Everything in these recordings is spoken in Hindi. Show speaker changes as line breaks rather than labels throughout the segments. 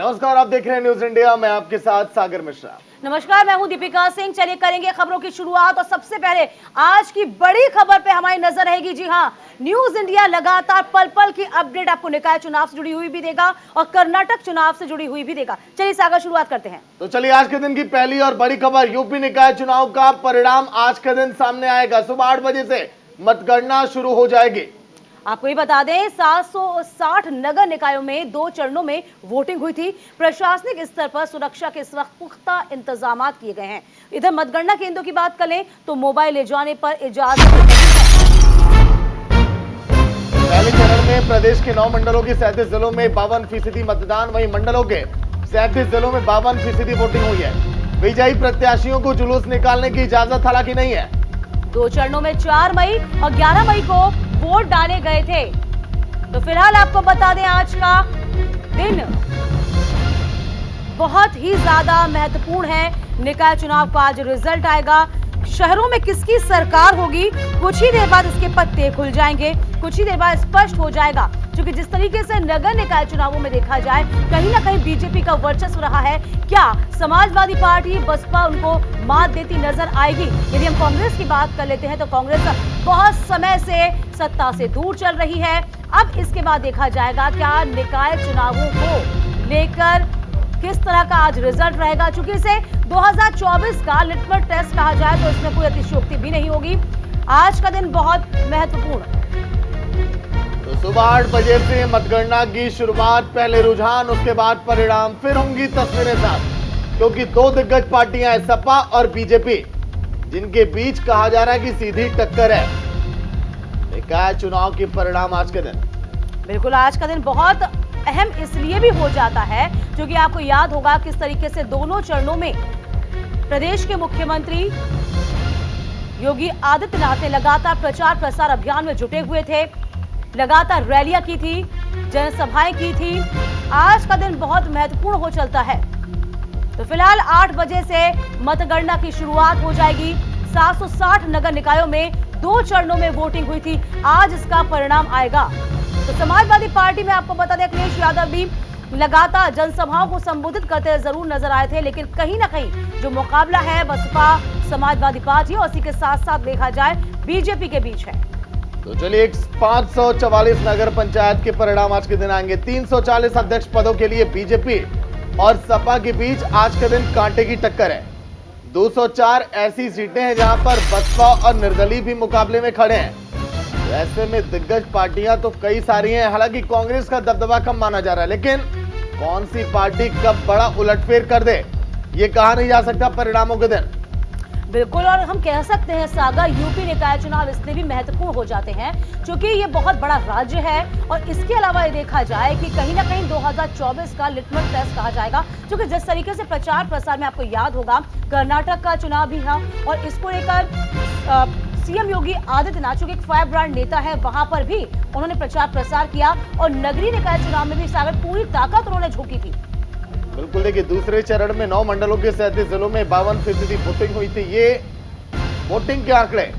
नमस्कार, आप देख रहे हैं न्यूज इंडिया। मैं आपके साथ सागर मिश्रा।
नमस्कार, मैं हूं दीपिका सिंह। चलिए करेंगे खबरों की शुरुआत और सबसे पहले आज की बड़ी खबर पे हमारी नजर रहेगी। जी हां, न्यूज इंडिया लगातार पल पल की अपडेट आपको निकाय चुनाव से जुड़ी हुई भी देगा और कर्नाटक चुनाव से जुड़ी हुई भी देगा। चलिए सागर शुरुआत करते हैं।
तो चलिए आज के दिन की पहली और बड़ी खबर, यूपी निकाय चुनाव का परिणाम आज के दिन सामने आएगा। सुबह 8 बजे से मतगणना शुरू हो जाएगी।
आपको ये बता दें, 760 नगर निकायों में 2 चरणों में वोटिंग हुई थी। प्रशासनिक स्तर पर सुरक्षा के इस वक्त पुख्ता इंतजाम किए गए हैं। इधर मतगणना केंद्रों की बात करें तो मोबाइल ले जाने पर इजाजत नहीं है।
पहले चरण में प्रदेश के 9 मंडलों के 37 जिलों में 52% मतदान, वहीं मंडलों के 37 जिलों में 52% वोटिंग हुई है। विजयी प्रत्याशियों को जुलूस निकालने की इजाजत हालांकि नहीं है।
2 चरणों में 4 मई और 11 मई को वोट डाले गए थे। तो फिलहाल आपको बता दें, आज का दिन बहुत ही ज्यादा महत्वपूर्ण है। निकाय चुनाव का आज रिजल्ट आएगा। शहरों में किसकी सरकार होगी, कुछ ही देर बाद इसके पत्ते खुल जाएंगे, कुछ ही देर बाद स्पष्ट हो जाएगा। क्योंकि जिस तरीके से नगर निकाय चुनावों में देखा जाए, कहीं ना कहीं बीजेपी का वर्चस्व रहा है। क्या समाजवादी पार्टी बसपा उनको मात देती नजर आएगी? यदि हम कांग्रेस की बात कर लेते हैं तो कांग्रेस बहुत समय से सत्ता से दूर चल रही है। अब इसके बाद देखा जाएगा क्या निकाय चुनावों को लेकर किस तरह का आज रिजल्ट रहेगा। चूंकि इसे 2024 का लिटमस टेस्ट कहा जाए तो इसमें कोई अतिशयोक्ति भी नहीं होगी। आज का दिन बहुत महत्वपूर्ण।
तो सुबह 8 बजे से मतगणना की शुरुआत, पहले रुझान उसके बाद परिणाम, फिर होंगी तस्वीरें साथ। क्योंकि 2 दिग्गज पार्टियां हैं, सपा और बीजेपी, जिनके बीच कहा जा रहा है कि सीधी टक्कर है। निकाय चुनाव के परिणाम आज के दिन,
बिल्कुल आज का दिन बहुत अहम इसलिए भी हो जाता है क्योंकि आपको याद होगा किस तरीके से दोनों चरणों में प्रदेश के मुख्यमंत्री योगी आदित्यनाथ ने लगातार प्रचार प्रसार अभियान में जुटे हुए थे। लगातार रैलियां की थी, जनसभाएं की थी। आज का दिन बहुत महत्वपूर्ण हो चलता है। तो फिलहाल 8 बजे से मतगणना की शुरुआत हो जाएगी। 760 नगर निकायों में 2 चरणों में वोटिंग हुई थी। आज इसका परिणाम आएगा। तो समाजवादी पार्टी में आपको बता दें, अखिलेश यादव भी लगातार जनसभाओं को संबोधित करते जरूर नजर आए थे, लेकिन कहीं ना कहीं जो मुकाबला है बसपा समाजवादी पार्टी और इसी के साथ साथ देखा जाए बीजेपी के बीच है।
तो चलिए 544 नगर पंचायत के परिणाम आज के दिन आएंगे। 340 अध्यक्ष पदों के लिए बीजेपी और सपा के बीच आज के दिन कांटे की टक्कर है। 204 ऐसी सीटें हैं जहां पर बसपा और निर्दलीय भी मुकाबले में खड़े हैं। ऐसे में दिग्गज पार्टियां तो कई सारी हैं। हालांकि कांग्रेस का दबदबा कम माना जा रहा है, लेकिन कौन सी पार्टी कब बड़ा उलटफेर कर दे, ये कहा नहीं जा सकता परिणामों के दिन।
बिल्कुल, और हम कह सकते हैं सागर, यूपी निकाय चुनाव इसलिए भी महत्वपूर्ण हो जाते हैं क्योंकि ये बहुत बड़ा राज्य है। और इसके अलावा ये देखा जाए कि कहीं ना कहीं 2024 का लिटमस टेस्ट कहा जाएगा। क्योंकि जिस तरीके से प्रचार प्रसार में आपको याद होगा, कर्नाटक का चुनाव भी था और इसको लेकर सीएम योगी आदित्यनाथ, जो एक फायर ब्रांड नेता है, वहां पर भी उन्होंने प्रचार प्रसार किया और नगरीय निकाय चुनाव में भी सागर पूरी ताकत उन्होंने झोंकी थी।
बिल्कुल, देखिए दूसरे चरण में 9 मंडलों के 37 जिलों में 52% वोटिंग हुई थी। ये वोटिंग के आंकड़े।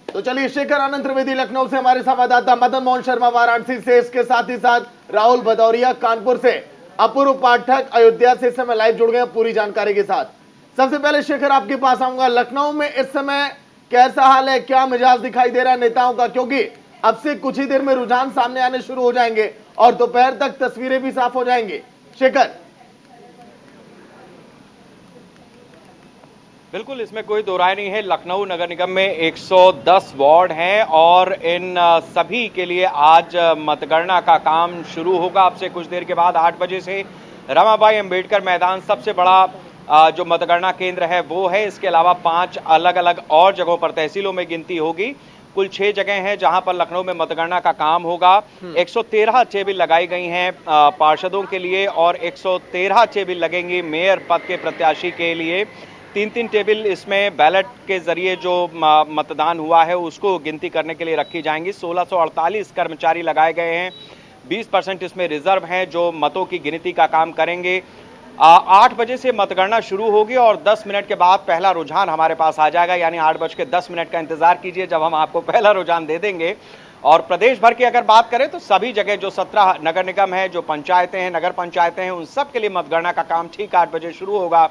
तो चलिए शेखर आनंद त्रिवेदी लखनऊ से, हमारे संवाददाता मदन मोहन शर्मा वाराणसी से, इसके साथ ही साथ राहुल भदौरिया कानपुर से, अपूर्व पाठक अयोध्या से इस समय लाइव जुड़ गए पूरी जानकारी के साथ। सबसे पहले शेखर आपके पास आऊंगा, लखनऊ में इस समय कैसा हाल है, क्या मिजाज दिखाई दे रहा है नेताओं का? क्योंकि अब से कुछ ही देर में रुझान सामने आने शुरू हो जाएंगे और दोपहर तक तस्वीरें भी साफ हो जाएंगी। शेखर।
बिल्कुल, इसमें कोई दो राय नहीं है। लखनऊ नगर निगम में 110 वार्ड हैं और इन सभी के लिए आज मतगणना का काम शुरू होगा। अब से कुछ देर के बाद 8 बजे से रमाबाई अंबेडकर मैदान सबसे बड़ा जो मतगणना केंद्र है वो है। इसके अलावा 5 अलग अलग और जगहों पर तहसीलों में गिनती होगी। कुल 6 जगह हैं जहां पर लखनऊ में मतगणना का काम होगा। 113 टेबल लगाई गई हैं पार्षदों के लिए और 113 टेबल लगेंगी मेयर पद के प्रत्याशी के लिए। 3-3 टेबल इसमें बैलेट के जरिए जो मतदान हुआ है उसको गिनती करने के लिए रखी जाएंगी। 1648 कर्मचारी लगाए गए हैं। 20% इसमें रिजर्व हैं जो मतों की गिनती का काम करेंगे। 8 बजे से मतगणना शुरू होगी और 10 मिनट के बाद पहला रुझान हमारे पास आ जाएगा, यानी 8:10 का इंतजार कीजिए जब हम आपको पहला रुझान दे देंगे। और प्रदेश भर की अगर बात करें तो सभी जगह जो 17 नगर निगम है, जो पंचायतें हैं, नगर पंचायतें हैं, उन सब के लिए मतगणना का काम ठीक 8 बजे शुरू होगा।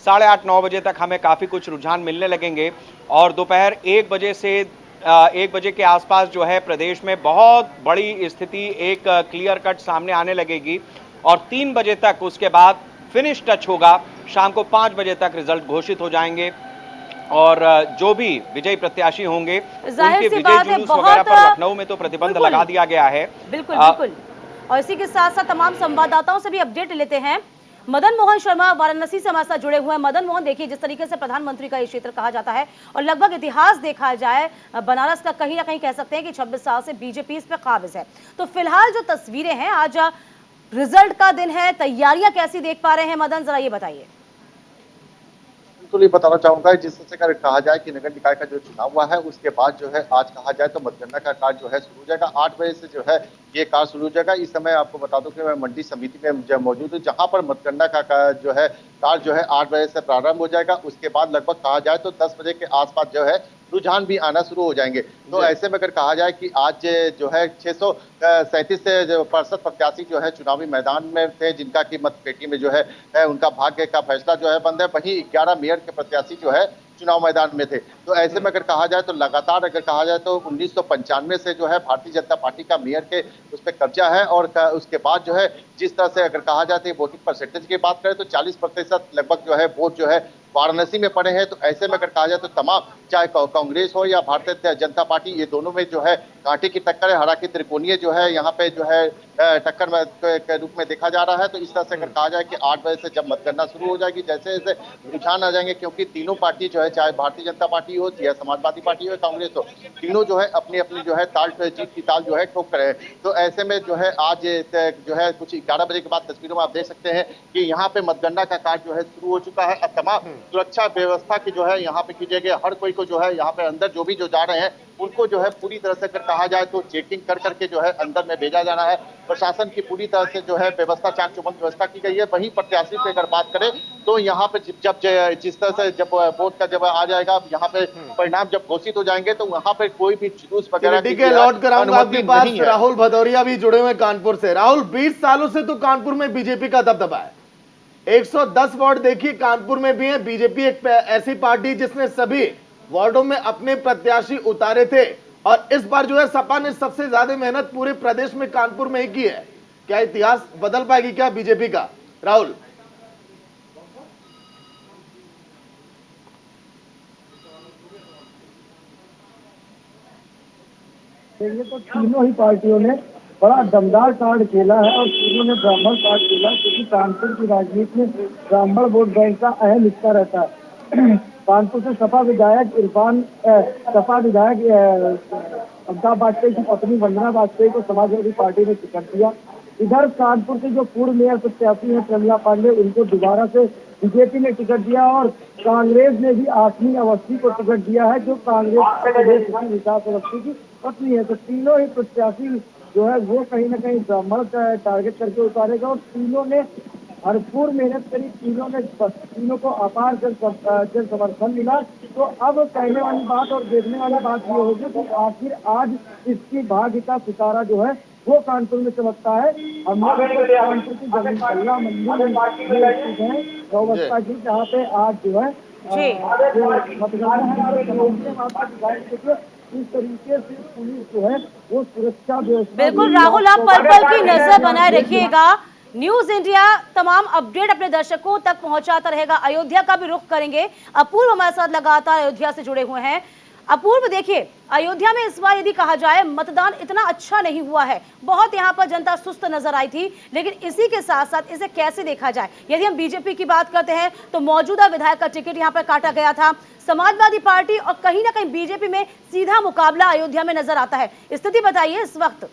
8:30-9 बजे तक हमें काफ़ी कुछ रुझान मिलने लगेंगे और दोपहर 1 बजे से 1 बजे के आसपास जो है प्रदेश में बहुत बड़ी स्थिति एक क्लियर कट सामने आने लगेगी और 3 बजे तक उसके बाद फिनिश टच होगा। शाम को 5 बजे तक रिजल्ट घोषित हो जाएंगे और जो भी विजयी प्रत्याशी होंगे उनके विजय जुलूस वगैरह पर लखनऊ में तो प्रतिबंध लगा दिया गया है।
बिल्कुल बिल्कुल। और इसी के साथ साथ तमाम संवाददाताओं से भी अपडेट लेते हैं। मदन मोहन शर्मा वाराणसी से हमारे साथ जुड़े हुए हैं। मदन मोहन, देखिए जिस तरीके से प्रधानमंत्री का ये क्षेत्र कहा जाता है और लगभग इतिहास देखा जाए बनारस का, कहीं ना कहीं कह सकते हैं कि 26 साल से बीजेपी इस पे काबिज है। तो फिलहाल जो तस्वीरें हैं, आज रिजल्ट का दिन है, तैयारियां कैसी देख पा रहे हैं मदन, जरा ये बताइए।
बिल्कुल, ये बताना चाहूंगा जिस तरह से अगर कहा जाए कि नगर निकाय का जो चुनाव हुआ है उसके बाद जो है आज कहा जाए तो मतगणना का कार्य जो है शुरू हो जाएगा। 8 बजे से जो है ये कार्य शुरू हो जाएगा। इस समय आपको बता दूं कि मैं मंडी समिति में मौजूद हूँ, जहां पर मतगणना का जो है कार्य जो है 8 बजे से प्रारंभ हो जाएगा। उसके बाद लगभग कहा जाए तो 10 बजे के आसपास जो है रुझान भी आना शुरू हो जाएंगे। तो ऐसे में अगर कहा जाए कि आज जो है 637 से जो पार्षद प्रत्याशी जो है चुनावी मैदान में थे, जिनका की मत पेटी में जो है उनका भाग्य का फैसला जो है बंद है। वहीं 11 मेयर के प्रत्याशी जो है चुनाव मैदान में थे। तो ऐसे में अगर कहा जाए तो लगातार अगर कहा जाए तो 1995 से जो है भारतीय जनता पार्टी का मेयर के उस पर कब्जा है और उसके बाद जो है जिस तरह से अगर कहा जाए तो वोटिंग परसेंटेज की बात करें तो 40% लगभग जो है वोट जो है वाराणसी में पड़े हैं। तो ऐसे में अगर कहा जाए तो तमाम, चाहे कांग्रेस हो या भारतीय जनता पार्टी, ये दोनों में जो है कांटे की टक्कर है। हालांकि त्रिकोणीय जो है यहाँ पे जो है टक्कर के रूप में देखा जा रहा है। तो इस तरह से अगर कहा जाए कि 8 बजे से जब मतगणना शुरू हो जाएगी, जैसे जैसे रुझान आ जाएंगे, क्योंकि तीनों पार्टी जो है, चाहे भारतीय जनता पार्टी हो या समाजवादी पार्टी हो, कांग्रेस हो, तीनों जो है अपनी अपनी जो है ताल जीत की ताल जो है ठोक रहे हैं। तो ऐसे में जो है आज जो है कुछ 11 बजे के बाद तस्वीरों में आप देख सकते हैं कि यहाँ पे मतगणना का कार्य जो है शुरू हो चुका है। अब तमाम सुरक्षा व्यवस्था की जो है यहाँ पे की जाएगी। हर कोई को जो है यहाँ पे अंदर जो भी जो जा रहे हैं उनको जो है पूरी तरह से अगर कहा जाए तो चेकिंग कर करके जो है अंदर में भेजा जाना है। प्रशासन की पूरी तरह से जो है व्यवस्था, चाक चौबंद व्यवस्था की गई है। वहीं प्रत्याशी पे अगर बात करें तो यहाँ पे जब जिस तरह से जब वोट का जब आ जाएगा, यहाँ पे परिणाम जब घोषित हो जाएंगे तो वहाँ पे कोई भी जुलूस वगैरह
लौट कर आऊंगा आपके पास। राहुल भदौरिया भी जुड़े हुए कानपुर से। राहुल, 20 सालों से तो कानपुर में बीजेपी का दबदबा है। 110 वार्ड देखिए कानपुर में भी है। बीजेपी एक ऐसी पार्टी जिसने सभी वार्डों में अपने प्रत्याशी उतारे थे और इस बार जो है सपा ने सबसे ज्यादा मेहनत पूरे प्रदेश में कानपुर में ही की है। क्या इतिहास बदल पाएगी क्या बीजेपी का, राहुल?
तो तीनों ही पार्टियों ने बड़ा दमदार कार्ड खेला है और तीनों ने ब्राह्मण कार्ड खेला, क्योंकि कानपुर की राजनीति में ब्राह्मण वोट बैंक का अहम हिस्सा रहता है। कानपुर से सपा विधायक अमिताभ वाजपेयी की पत्नी वंदना वाजपेयी को समाजवादी पार्टी ने टिकट दिया। इधर कानपुर के जो पूर्व मेयर प्रत्याशी है प्रमिला पांडे, उनको दोबारा से बीजेपी ने टिकट दिया और कांग्रेस ने भी आसमी अवस्थी को टिकट दिया है, जो कांग्रेस विकास अवस्थी की पत्नी है। तो तीनों ही प्रत्याशी जो है वो कहीं ना कहीं ब्राह्मण का टारगेट करके उतारेगा और तीनों ने भरपूर मेहनत करी। तीनों को अपार जन समर्थन मिला। तो अब कहने वाली बात और देखने वाली बात ये होगी कि आखिर आज इसकी भाग्य का सितारा जो है वो कानपुर में चमकता है। हम लोग कानपुर की जमीन कल्ला मंदिर है गौवस्था जी, जहाँ पे आज जो है इस तरीके से पुलिस जो है वो सुरक्षा व्यवस्था।
बिल्कुल राहुल, आप पल पल की नजर बनाए रखिएगा। न्यूज इंडिया तमाम अपडेट अपने दर्शकों तक पहुंचाता रहेगा। अयोध्या का भी रुख करेंगे। अपूर्व हमारे साथ लगातार अयोध्या से जुड़े हुए हैं। अपूर्व, देखिए अयोध्या में इस बार यदि कहा जाए मतदान इतना अच्छा नहीं हुआ है, बहुत यहाँ पर जनता सुस्त नजर आई थी, लेकिन इसी के साथ साथ इसे कैसे देखा जाए? यदि हम बीजेपी की बात करते हैं तो मौजूदा विधायक का टिकट यहाँ पर काटा गया था। समाजवादी पार्टी और कहीं ना कहीं बीजेपी में सीधा मुकाबला अयोध्या में नजर आता है। स्थिति बताइए इस वक्त।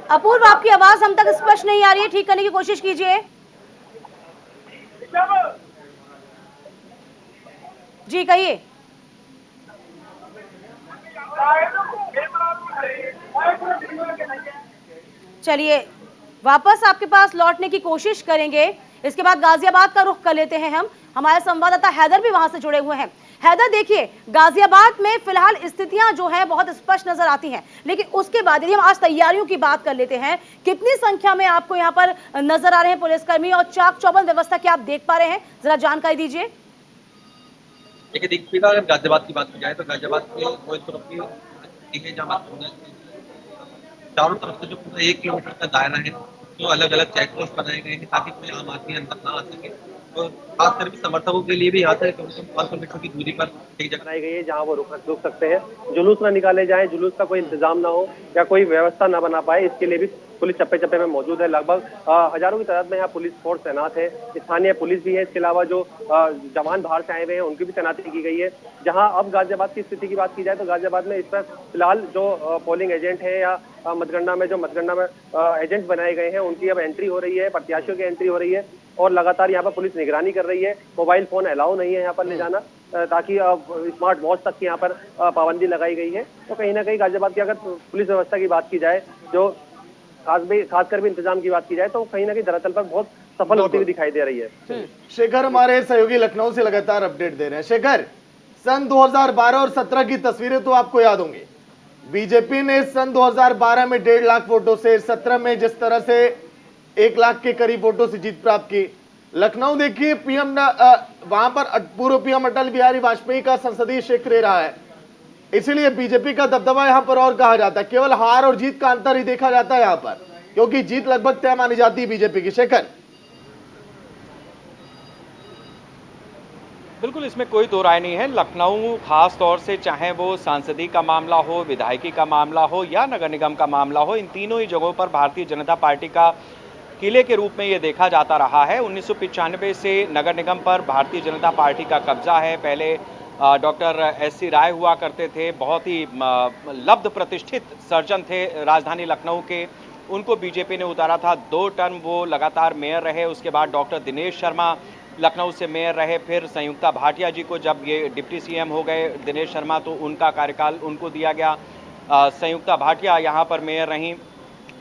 अपूर्व, आपकी आवाज हम तक स्पष्ट नहीं आ रही है, ठीक करने की कोशिश कीजिए। जी कहिए। चलिए वापस आपके पास लौटने की कोशिश करेंगे। इसके बाद गाजियाबाद का रुख कर लेते हैं हम। हमारे संवाददाता हैदर भी वहां से जुड़े हुए हैं। हैदर, देखिए गाजियाबाद में फिलहाल स्थितियां जो है बहुत स्पष्ट नजर आती हैं, लेकिन उसके बाद यदि हम आज तैयारियों की बात कर लेते हैं, कितनी संख्या में आपको यहां पर नजर आ रहे हैं पुलिसकर्मी और चाक चौबंद व्यवस्था क्या आप देख पा रहे हैं? जरा जानकारी दीजिए।
देखिए दीपिका, अगर गाजियाबाद की बात की जाए तो गाजियाबाद के गोविंदपुर की जहाँ चारों तरफ से जो पूरा 1 किलोमीटर का दायरा है, जो अलग अलग चेक पोस्ट बनाए गए हैं ताकि कोई आम आदमी अंदर ना आ सके। और खासकर भी समर्थकों के लिए भी यहाँ से कम से कम 500 मीटर की दूरी पर एक जगह बनाई गई है जहाँ वो रुक सकते हैं। जुलूस ना निकाले जाए, जुलूस का कोई इंतजाम ना हो या कोई व्यवस्था ना बना पाए, इसके लिए भी पुलिस चप्पे चप्पे में मौजूद है। लगभग हजारों की तादाद में यहाँ पुलिस फोर्स तैनात है, स्थानीय पुलिस भी है। इसके अलावा जो जवान बाहर से आए हुए हैं उनकी भी तैनाती की गई है। जहां अब गाजियाबाद की स्थिति की बात की जाए तो गाजियाबाद में इस पर फिलहाल जो पोलिंग एजेंट है या मतगणना में एजेंट बनाए गए हैं उनकी अब एंट्री हो रही है, प्रत्याशियों की एंट्री हो रही है और लगातार यहाँ पर पुलिस निगरानी कर रही है। मोबाइल फोन अलाउ नहीं है यहाँ पर ले जाना, ताकि स्मार्ट वॉच तक की यहाँ पर पाबंदी लगाई गई है। तो कहीं ना कहीं गाजियाबाद की अगर पुलिस व्यवस्था की बात की जाए, जो खासकर भी इंतजाम की बात की जाए, तो कहीं ना कहीं धरातल पर बहुत सफल होती हुई दिखाई दे रही है।
शेखर हमारे सहयोगी लखनऊ से लगातार अपडेट दे रहे हैं। शेखर, सन 2012 और 17 की तस्वीरें तो आपको याद होंगी। बीजेपी ने सन 2012 में 1.5 लाख वोटों से, 17 में जिस तरह से 1 लाख के करीब वोटों से जीत प्राप्त की। लखनऊ देखिए, पीएम वहां पर पूर्व पीएम अटल बिहारी वाजपेयी का संसदीय क्षेत्र रहा है, इसीलिए बीजेपी का दबदबा यहां पर और कहा जाता है। केवल हार और जीत का अंतर ही देखा जाता है यहां पर, क्योंकि जीत लगभग तय मानी जाती है बीजेपी की। शेखर,
बिल्कुल, इसमें कोई दो राय नहीं है। लखनऊ खास तौर से, चाहे वो सांसदीय का मामला हो, विधायकी का मामला हो या नगर निगम का मामला हो, इन तीनों ही जगहों पर भारतीय जनता पार्टी का किले के रूप में ये देखा जाता रहा है। 1995 से नगर निगम पर भारतीय जनता पार्टी का कब्जा है। पहले डॉक्टर एस.सी. राय हुआ करते थे, बहुत ही लब्ध प्रतिष्ठित सर्जन थे राजधानी लखनऊ के, उनको बीजेपी ने उतारा था। 2 टर्म वो लगातार मेयर रहे। उसके बाद डॉक्टर दिनेश शर्मा लखनऊ से मेयर रहे। फिर संयुक्ता भाटिया जी को, जब ये डिप्टी सीएम हो गए दिनेश शर्मा, तो उनका कार्यकाल उनको दिया गया। संयुक्ता भाटिया यहाँ पर मेयर रहीं।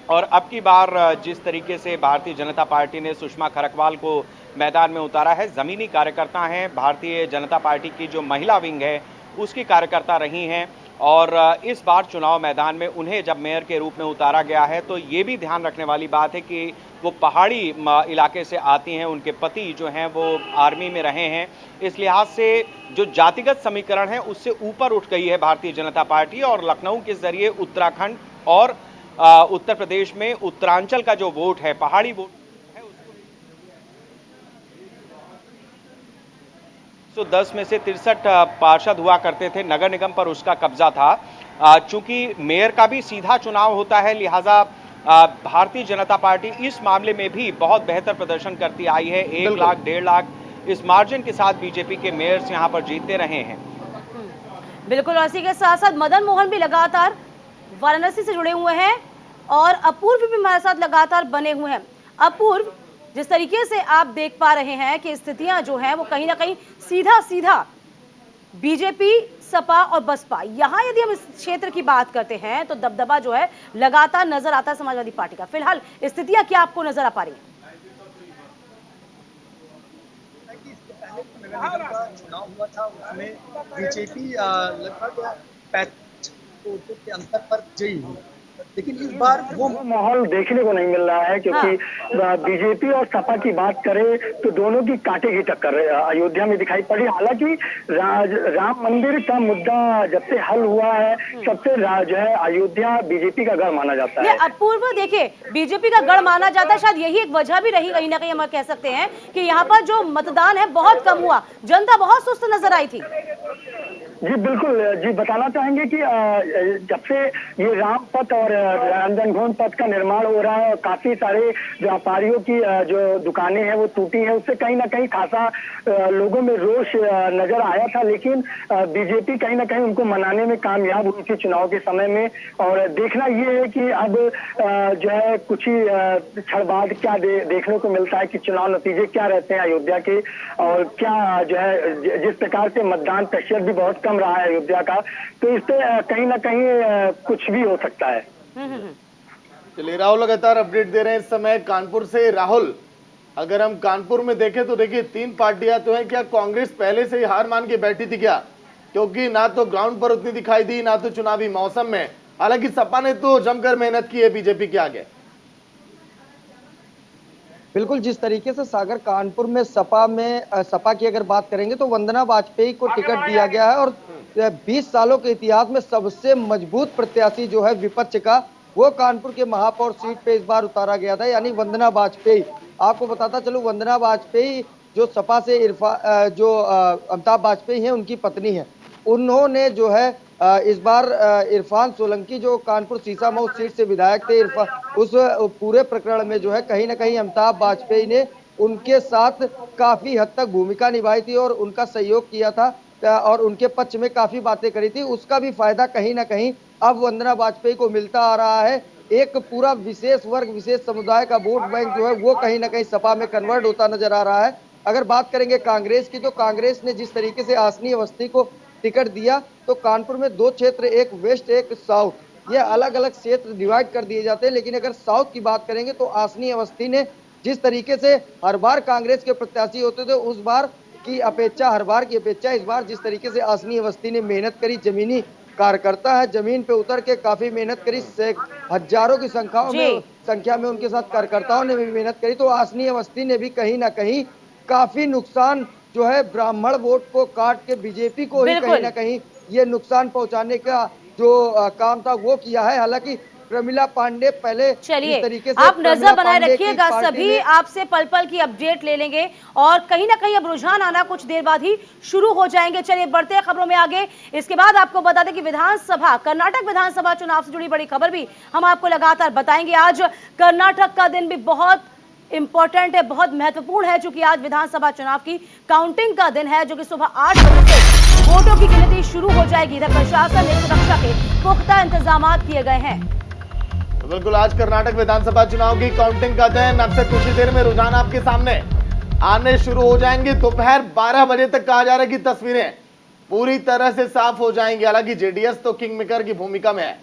और अब की बार जिस तरीके से भारतीय जनता पार्टी ने सुषमा खरकवाल को मैदान में उतारा है, ज़मीनी कार्यकर्ता हैं, भारतीय जनता पार्टी की जो महिला विंग है उसकी कार्यकर्ता रही हैं, और इस बार चुनाव मैदान में उन्हें जब मेयर के रूप में उतारा गया है तो ये भी ध्यान रखने वाली बात है कि वो पहाड़ी इलाके से आती हैं, उनके पति जो हैं वो आर्मी में रहे हैं। इस लिहाज से जो जातिगत समीकरण है उससे ऊपर उठ गई है भारतीय जनता पार्टी, और लखनऊ के जरिए उत्तराखंड और उत्तर प्रदेश में उत्तरांचल का जो वोट है, पहाड़ी वोट है, उसको 10 में से 63 पार्षद हुआ करते थे। नगर निगम पर उसका कब्जा था। चूंकि मेयर का भी सीधा चुनाव होता है, लिहाजा भारतीय जनता पार्टी इस मामले में भी बहुत बेहतर प्रदर्शन करती आई है। 1 लाख 1.5 लाख इस मार्जिन के साथ बीजेपी के मेयर्स यहां पर जीतते रहे हैं।
बिल्कुल, और इसी के साथ साथ मदन मोहन भी लगातार वाराणसी से जुड़े हुए हैं और अपूर्व भी हमारे साथ लगातार बने हुए हैं। अपूर्व, जिस तरीके से आप देख पा रहे हैं कि स्थितियां जो हैं वो कहीं ना कहीं सीधा बीजेपी, सपा और बसपा, यहां यदि हम इस क्षेत्र की बात करते हैं तो दबदबा जो है लगातार नजर आता है समाजवादी पार्टी का। फिलहाल स्थितियां क्या आपको नजर आ पा रही हैं?
चुनाव हुआ था उसमें बीजेपी लगभग 35 वोटों के अंतर पर जयी हुई, लेकिन इस बार वो
माहौल देखने को नहीं मिल रहा है, क्योंकि बीजेपी और सपा की बात करें तो दोनों की कांटे की टक्कर अयोध्या में दिखाई पड़ी। हालांकि राम मंदिर का मुद्दा जब से हल हुआ है, सबसे जो है अयोध्या बीजेपी का गढ़ माना जाता है।
अपूर्व, देखिए बीजेपी का गढ़ माना जाता है, शायद यही एक वजह भी रही कहीं ना कहीं हम कह सकते हैं कि यहाँ पर जो मतदान है बहुत कम हुआ, जनता बहुत सुस्त नजर आई थी।
जी बिल्कुल जी, बताना चाहेंगे कि जब से ये राम पथ और रंजनभवन पथ का निर्माण हो रहा है और काफी सारे व्यापारियों की जो दुकानें हैं वो टूटी हैं, उससे कहीं ना कहीं खासा लोगों में रोष नजर आया था। लेकिन बीजेपी कहीं ना कहीं उनको मनाने में कामयाब हुई थी चुनाव के समय में। और देखना ये है कि अब जो है कुछ ही क्षण बाद क्या देखने को मिलता है कि चुनाव नतीजे क्या रहते हैं अयोध्या के, और क्या जो है जिस प्रकार से मतदान प्रतिशत भी बहुत कम संग्राम रहा है अयोध्या का, तो इससे कहीं ना कहीं कुछ भी हो सकता है।
चलिए, राहुल लगातार अपडेट दे रहे हैं इस समय कानपुर से। राहुल, अगर हम कानपुर में देखें तो देखिए 3 पार्टियां तो हैं, क्या कांग्रेस पहले से ही हार मान के बैठी थी क्या? क्योंकि ना तो ग्राउंड पर उतनी दिखाई दी, ना तो चुनावी मौसम में। हालांकि सपा ने तो जमकर मेहनत की है बीजेपी के आगे।
बिल्कुल, जिस तरीके से सागर कानपुर में सपा की अगर बात करेंगे तो वंदना वाजपेयी को टिकट दिया गया है और 20 सालों के इतिहास में सबसे मजबूत प्रत्याशी जो है विपक्ष का, वो कानपुर के महापौर सीट पे इस बार उतारा गया था, यानी वंदना वाजपेयी। आपको बताता चलूं, वंदना वाजपेयी जो सपा से अमिताभ वाजपेयी हैं उनकी पत्नी है। उन्होंने जो है इस बार इरफान सोलंकी जो कानपुर सीसामऊ सीट से विधायक थे, उस पूरे प्रकरण में जो है कहीं ना कहीं अमिताभ वाजपेयी ने उनके साथ काफी हद तक भूमिका निभाई थी और उनका सहयोग किया था और उनके पक्ष में काफी बातें करी थी। उसका भी फायदा कहीं ना कहीं अब वंदना वाजपेयी को मिलता आ रहा है। एक पूरा विशेष वर्ग, विशेष समुदाय का वोट बैंक जो है वो कहीं ना कहीं सपा में कन्वर्ट होता नजर आ रहा है। अगर बात करेंगे कांग्रेस की, तो कांग्रेस ने जिस तरीके से आसनी अवस्थी को टिकट दिया, तो कानपुर में 2 क्षेत्र, एक वेस्ट एक साउथ, ये अलग अलग क्षेत्र डिवाइड कर दिए जाते हैं। लेकिन अगर साउथ की बात करेंगे तो आसनी अवस्थी ने जिस तरीके से हर बार कांग्रेस के प्रत्याशी होते थे उस बार की अपेक्षा, हर बार की अपेक्षा इस बार जिस तरीके से आसनी अवस्थी ने मेहनत करी, जमीनी कार्यकर्ता है, जमीन पे उतर के काफी मेहनत करी, हजारों की संख्या में उनके साथ कार्यकर्ताओं ने भी मेहनत करी, तो आसनी अवस्थी ने भी कहीं ना कहीं काफी नुकसान जो है ब्राह्मण वोट को काट के बीजेपी को ही कहीं ना कहीं ये नुकसान पहुंचाने का जो काम था वो किया है। हालांकि प्रमिला पांडे पहले
चलिए,
तरीके से
आप नजर बनाए रखिएगा, सभी आपसे पल पल की अपडेट ले लेंगे और कहीं ना कहीं अब रुझान आना कुछ देर बाद ही शुरू हो जाएंगे। चलिए बढ़ते हैं खबरों में आगे। इसके बाद आपको बता दें कि कर्नाटक विधानसभा चुनाव से जुड़ी बड़ी खबर भी हम आपको लगातार बताएंगे। आज कर्नाटक का दिन भी बहुत इंपॉर्टेंट है, बहुत महत्वपूर्ण है, क्योंकि आज विधानसभा चुनाव की काउंटिंग का दिन है, जो कि सुबह 8 बजे से वोटों की गिनती शुरू हो जाएगी। इधर प्रशासन ने सुरक्षा के पुख्ता इंतजाम किए गए हैं।
तो बिल्कुल, आज कर्नाटक विधानसभा चुनाव की काउंटिंग का दिन। अब से कुछ ही देर में रुझान आपके सामने आने शुरू हो जाएंगे। दोपहर 12 बजे तक कहा जा रहा है कि तस्वीरें पूरी तरह से साफ हो जाएंगी। हालांकि जेडीएस तो किंग मेकर की भूमिका में है।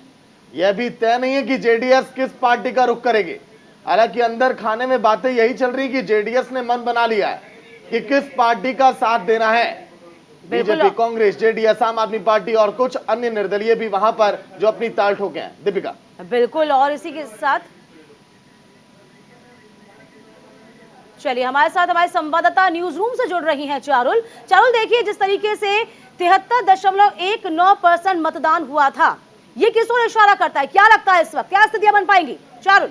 यह भी तय नहीं है कि जेडीएस किस पार्टी का रुख करेगी। हालांकि अंदर खाने में बातें यही चल रही कि जेडीएस ने मन बना लिया है कि किस पार्टी का साथ देना है। बीजेपी, कांग्रेस, जेडीएस, आम आदमी पार्टी और कुछ अन्य निर्दलीय भी वहां पर जो अपनी ताल ठोके हैं। दीपिका,
बिल्कुल, और इसी के साथ चलिए हमारे साथ हमारे संवाददाता न्यूज रूम से जुड़ रही हैं चारुल। देखिए, जिस तरीके से 73.19% मतदान हुआ था, ये किस ओर इशारा करता है? क्या लगता है इस वक्त क्या स्थितियां बन पाएंगी? चारुल,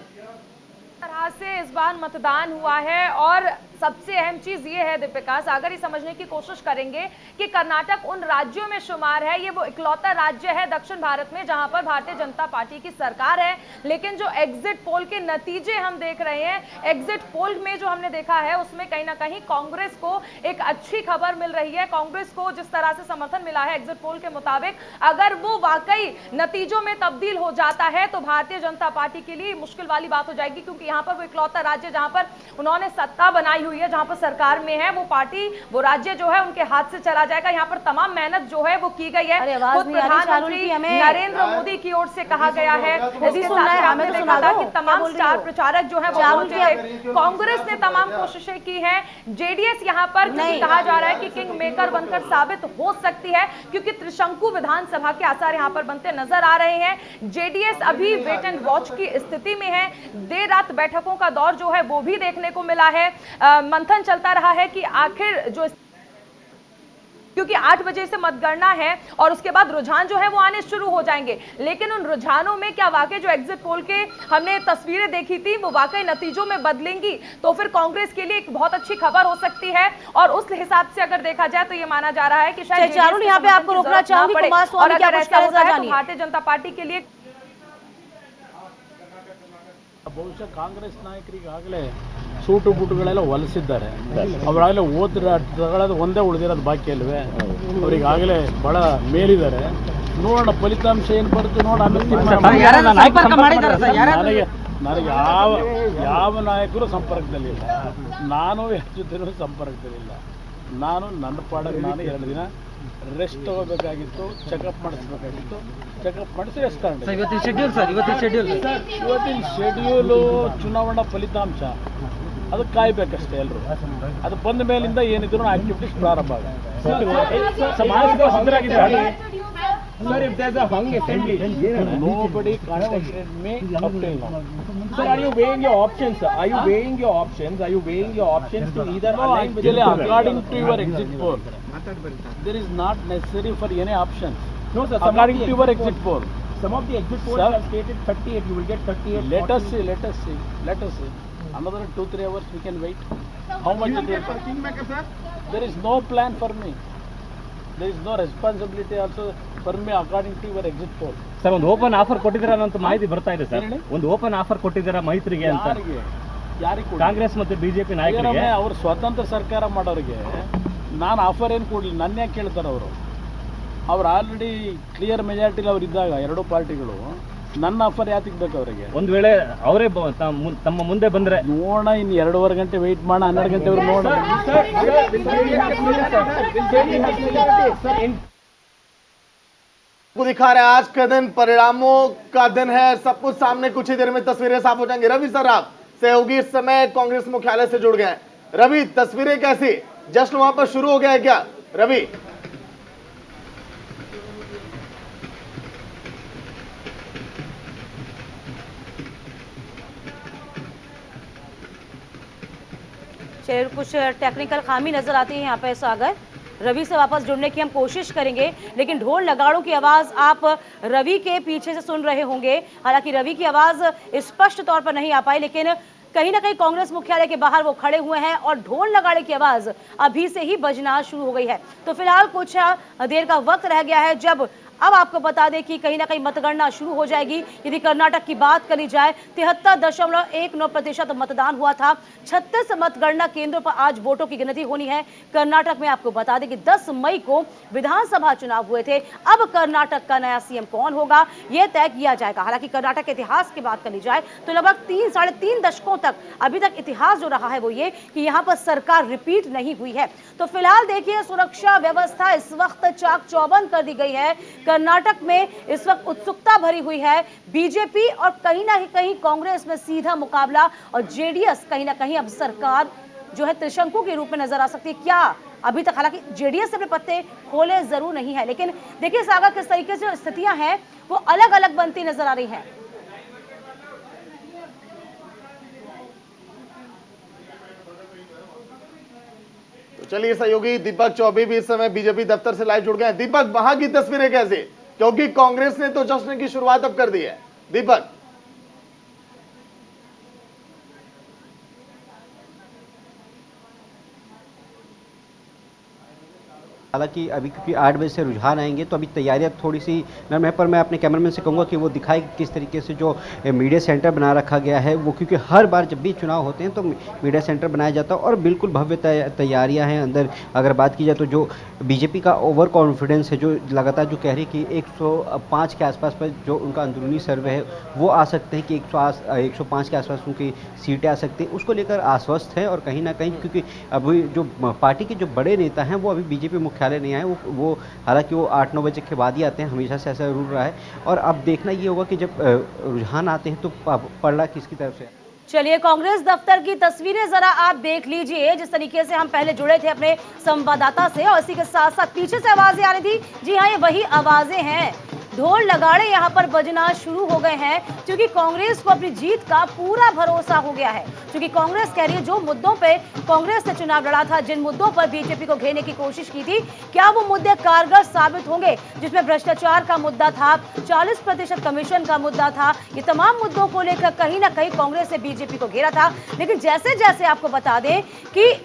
तरह से इस बार मतदान हुआ है और सबसे अहम चीज ये है दीपिका, अगर ये समझने की कोशिश करेंगे कि कर्नाटक उन राज्यों में शुमार है, ये वो इकलौता राज्य है दक्षिण भारत में जहां पर भारतीय जनता पार्टी की सरकार है। लेकिन जो एग्जिट पोल के नतीजे हम देख रहे हैं, एग्जिट पोल में जो हमने देखा है उसमें कहीं ना कहीं कांग्रेस को एक अच्छी खबर मिल रही है। कांग्रेस को जिस तरह से समर्थन मिला है एग्जिट पोल के मुताबिक, अगर वो वाकई नतीजों में तब्दील हो जाता है तो भारतीय जनता पार्टी के लिए मुश्किल वाली बात हो जाएगी, क्योंकि यहाँ पर वो इकलौता राज्य जहां पर उन्होंने सत्ता बनाई हुई है, जहां पर सरकार में है, वो पार्टी, वो राज्य जो है उनके हाथ से चला जाएगा। यहाँ पर तमाम मेहनत जो है वो की गई है, खुद प्रधानमंत्री नरेंद्र मोदी की ओर से कहा गया है। इसके साथ हमने देखा था कि तमाम स्टार प्रचारक जो है वो पहुंचे थे। कांग्रेस ने तमाम कोशिशें की है। जेडीएस यहाँ पर कहा जा रहा है कि किंग मेकर बनकर साबित हो सकती है, क्योंकि त्रिशंकु विधानसभा के आसार यहाँ पर बनते नजर आ रहे हैं। जेडीएस अभी वेट एंड वॉच की स्थिति में है। देर रात बैठकों का दौर जो है वो भी देखने को मिला है। मंथन चलता रहा है कि आखिर जो, क्योंकि 8 बजे से मतगणना है और उसके बाद रुझान जो है वो आने शुरू हो जाएंगे। लेकिन उन रुझानों में क्या वाकई जो एग्जिट पोल के हमने तस्वीरें देखी थी वो वाकई नतीजों में बदलेंगी, तो फिर कांग्रेस के लिए एक बहुत अच्छी खबर हो सकती है। और उस हिसाब से अगर देखा जाए तो ये माना जा रहा है कि शायद
यहाँ पे आपको रोकना चाहूंगी,
और अगर ऐसा होता है तो भारतीय जनता पार्टी के लिए
ಬಹುಶಃ ಕಾಂಗ್ರೆಸ್ ನಾಯಕರಿಗಾಗಲೇ ಸೂಟು ಬೂಟುಗಳೆಲ್ಲ ಹೊಲಿಸಿದ್ದಾರೆ. ಅವರಾಗಲೇ ತಗೊಳ್ಳೋದು ಒಂದೇ ಉಳಿದಿರೋದು ಬಾಕಿ ಅಲ್ವೇ, ಅವರಿಗಾಗಲೇ ಬಹಳ ಮೇಲಿದ್ದಾರೆ. ನೋಡೋಣ ಫಲಿತಾಂಶ ಏನು ಬರುತ್ತೆ ನೋಡಿ ಆಮೇಲೆ ನನಗೆ ಯಾವ ನಾಯಕರು ಸಂಪರ್ಕದಲ್ಲಿಲ್ಲ, ನಾನು ಯಾರ ಜೊತೆನೂ ಸಂಪರ್ಕದಲ್ಲಿಲ್ಲ. ನಾನು ನನ್ನ ಪಾಡಕ್ಕೆ ನಾನು 2 ದಿನ ರೆಸ್ಟ್ ತಗೋಬೇಕಾಗಿತ್ತು, ಚೆಕಪ್ ಮಾಡಿಸ್ಬೇಕಾಗಿತ್ತು, ಚೆಕಪ್ ಮಾಡಿಸಿ ರೆಸ್ಟ್ ತಗೊಂಡೆ.
ಇವತ್ತಿನ
ಶೆಡ್ಯೂಲು ಚುನಾವಣಾ ಫಲಿತಾಂಶ ಅದು ಕಾಯ್ಬೇಕಷ್ಟೇ ಎಲ್ಲರೂ. ಅದು ಬಂದ ಮೇಲಿಂದ ಏನಿದ್ರು ಆಕ್ಟಿವಿಟೀಸ್ ಪ್ರಾರಂಭ ಆಗುತ್ತೆ.
Sir, if there's a hung assembly,
Nobody contacted me up till now.
sir, are you weighing your options? Are you weighing your options? Are you weighing your options to either
No,
align with
actually, according to your exit poll, there is not necessary for any options.
No, sir.
According to your exit poll,
Some of the exit polls
Sir,
have stated 38. You will get 38.
let us see. Another 2-3 hours we can wait. How much it will? There is no plan for me. There is no responsibility also for me according to your exit poll.
Sir, ಒಂದು ಓಪನ್ ಆಫರ್ ಕೊಟ್ಟಿದ್ದೀರಾ ಅಂತ ಮಾಹಿತಿ ಬರ್ತಾ ಇದೆ ಸರ್.
ಹೇಳಿ?
ಒಂದು ಓಪನ್ ಆಫರ್ ಕೊಟ್ಟಿದ್ದೀರಾ ಮೈತ್ರಿಗೆ ಅಂತ,
ಯಾರಿಗೆ
ಕಾಂಗ್ರೆಸ್ ಮತ್ತು ಬಿಜೆಪಿ ನಾಯಕರಿಗೆ.
ಅವರು ಸ್ವತಂತ್ರ ಸರ್ಕಾರ ಮಾಡೋರಿಗೆ ನಾನು ಆಫರ್ ಏನು ಕೊಡಲಿ, ನನ್ನ ಯಾಕೆ ಕೇಳ್ತಾರೆ ಅವರು? ಅವ್ರು ಆಲ್ರೆಡಿ ಕ್ಲಿಯರ್ ಮೆಜಾರಿಟಿಲಿ ಅವ್ರು ಇದ್ದಾಗ 2 ಪಾರ್ಟಿಗಳು, ನನ್ನ ಆಫರ್ ಯಾತಿಗೆ ಬೇಕು ಅವರಿಗೆ?
ಒಂದು ವೇಳೆ ಅವರೇ ತಮ್ಮ ಮುಂದೆ ಬಂದ್ರೆ
ನೋಡೋಣ, ಇನ್ನು 2.5 ಗಂಟೆ ವೆಯ್ಟ್ ಮಾಡೋಣ, 12 ಗಂಟೆವರೆಗೆ ನೋಡೋಣ.
को दिखा रहे हैं आज का दिन परिणामों का दिन है, सब कुछ सामने कुछ ही देर में तस्वीरें साफ हो जाएंगी। रवि सराफ सहयोगी इस समय कांग्रेस मुख्यालय से जुड़ गए हैं। रवि, तस्वीरें कैसी? जश्न वहां पर शुरू हो गया है क्या रवि?
कुछ टेक्निकल खामी नजर आती है यहाँ पे सागर। रवि से वापस जुड़ने की हम कोशिश करेंगे, लेकिन ढोल नगाड़ों की आवाज़ आप रवि के पीछे से सुन रहे होंगे। हालांकि रवि की आवाज़ स्पष्ट तौर पर नहीं आ पाई, लेकिन कहीं ना कहीं कांग्रेस मुख्यालय के बाहर वो खड़े हुए हैं और ढोल नगाड़े की आवाज़ अभी से ही बजना शुरू हो गई है। तो फिलहाल कुछ देर का वक्त रह गया है, जब अब आपको बता दें कि कहीं ना कहीं मतगणना शुरू हो जाएगी। यदि कर्नाटक की बात करी जाए, 73.19% मतदान हुआ था। 36 मतगणना केंद्रों पर आज वोटों की गिनती होनी है। कर्नाटक में आपको बता दें कि 10 मई को विधानसभा चुनाव हुए थे। अब कर्नाटक का नया सीएम कौन होगा, यह तय किया जाएगा। हालांकि कर्नाटक के इतिहास की बात करी जाए तो लगभग 3-3.5 दशकों तक अभी तक इतिहास जो रहा है वो ये कि यहाँ पर सरकार रिपीट नहीं हुई है। तो फिलहाल देखिए, सुरक्षा व्यवस्था इस वक्त चाक चौबंद कर दी गई है। कर्नाटक में इस वक्त उत्सुकता भरी हुई है। बीजेपी और कहीं ना कहीं कांग्रेस में सीधा मुकाबला, और जेडीएस कहीं ना कहीं अब सरकार जो है त्रिशंकु के रूप में नजर आ सकती है। क्या अभी तक, हालांकि जेडीएस अपने पत्ते खोले जरूर नहीं है, लेकिन देखिए सागर किस तरीके से स्थितियां हैं वो अलग अलग बनती नजर आ रही हैं।
चलिए, सहयोगी दीपक चौबे भी इस समय बीजेपी दफ्तर से लाइव जुड़ गए हैं। दीपक, वहां की तस्वीरें कैसी? क्योंकि कांग्रेस ने तो जश्न की शुरुआत अब कर दी है। दीपक,
हालांकि अभी क्योंकि 8 बजे से रुझान आएंगे तो अभी तैयारियां थोड़ी सी नरम है, पर मैं अपने कैमरामैन से कहूँगा कि वो दिखाए किस तरीके से जो मीडिया सेंटर बना रखा गया है वो, क्योंकि हर बार जब भी चुनाव होते हैं तो मीडिया सेंटर बनाया जाता है और बिल्कुल भव्य तैयारियां हैं अंदर। अगर बात की जाए तो जो बीजेपी का ओवर कॉन्फिडेंस है, जो लगातार जो कह रही है कि 105 के आसपास पर जो उनका अंदरूनी सर्वे है वो आ सकते हैं कि 105 के आसपास उनकी सीटें आ सकती हैं, उसको लेकर आश्वस्त है। और कहीं ना कहीं क्योंकि अभी जो पार्टी के जो बड़े नेता हैं वो अभी बीजेपी मुख्यालय नहीं आए, वो हालांकि वो 8-9 बजे के बाद ही आते हैं, हमेशा से ऐसा जरूर रहा है। और अब देखना ये होगा कि जब रुझान आते हैं तो पलड़ा किसकी तरफ से।
चलिए, कांग्रेस दफ्तर की तस्वीरें जरा आप देख लीजिए, जिस तरीके से हम पहले जुड़े थे अपने संवाददाता से, और इसी के साथ साथ पीछे से आवाजें आ रही थी। जी हाँ, ये वही आवाजें हैं। ढोल नगाड़े यहाँ पर बजना शुरू हो गए हैं, क्योंकि कांग्रेस को अपनी जीत का पूरा भरोसा हो गया है। क्योंकि कांग्रेस कह रही है जो मुद्दों पे कांग्रेस ने चुनाव लड़ा था, जिन मुद्दों पर बीजेपी को घेरने की कोशिश की थी, क्या वो मुद्दे कारगर साबित होंगे? जिसमें भ्रष्टाचार का मुद्दा था, 40% कमीशन का मुद्दा था, ये तमाम मुद्दों को लेकर कहीं ना कहीं कांग्रेस ने बीजेपी को घेरा था। लेकिन जैसे जैसे आपको बता दें कि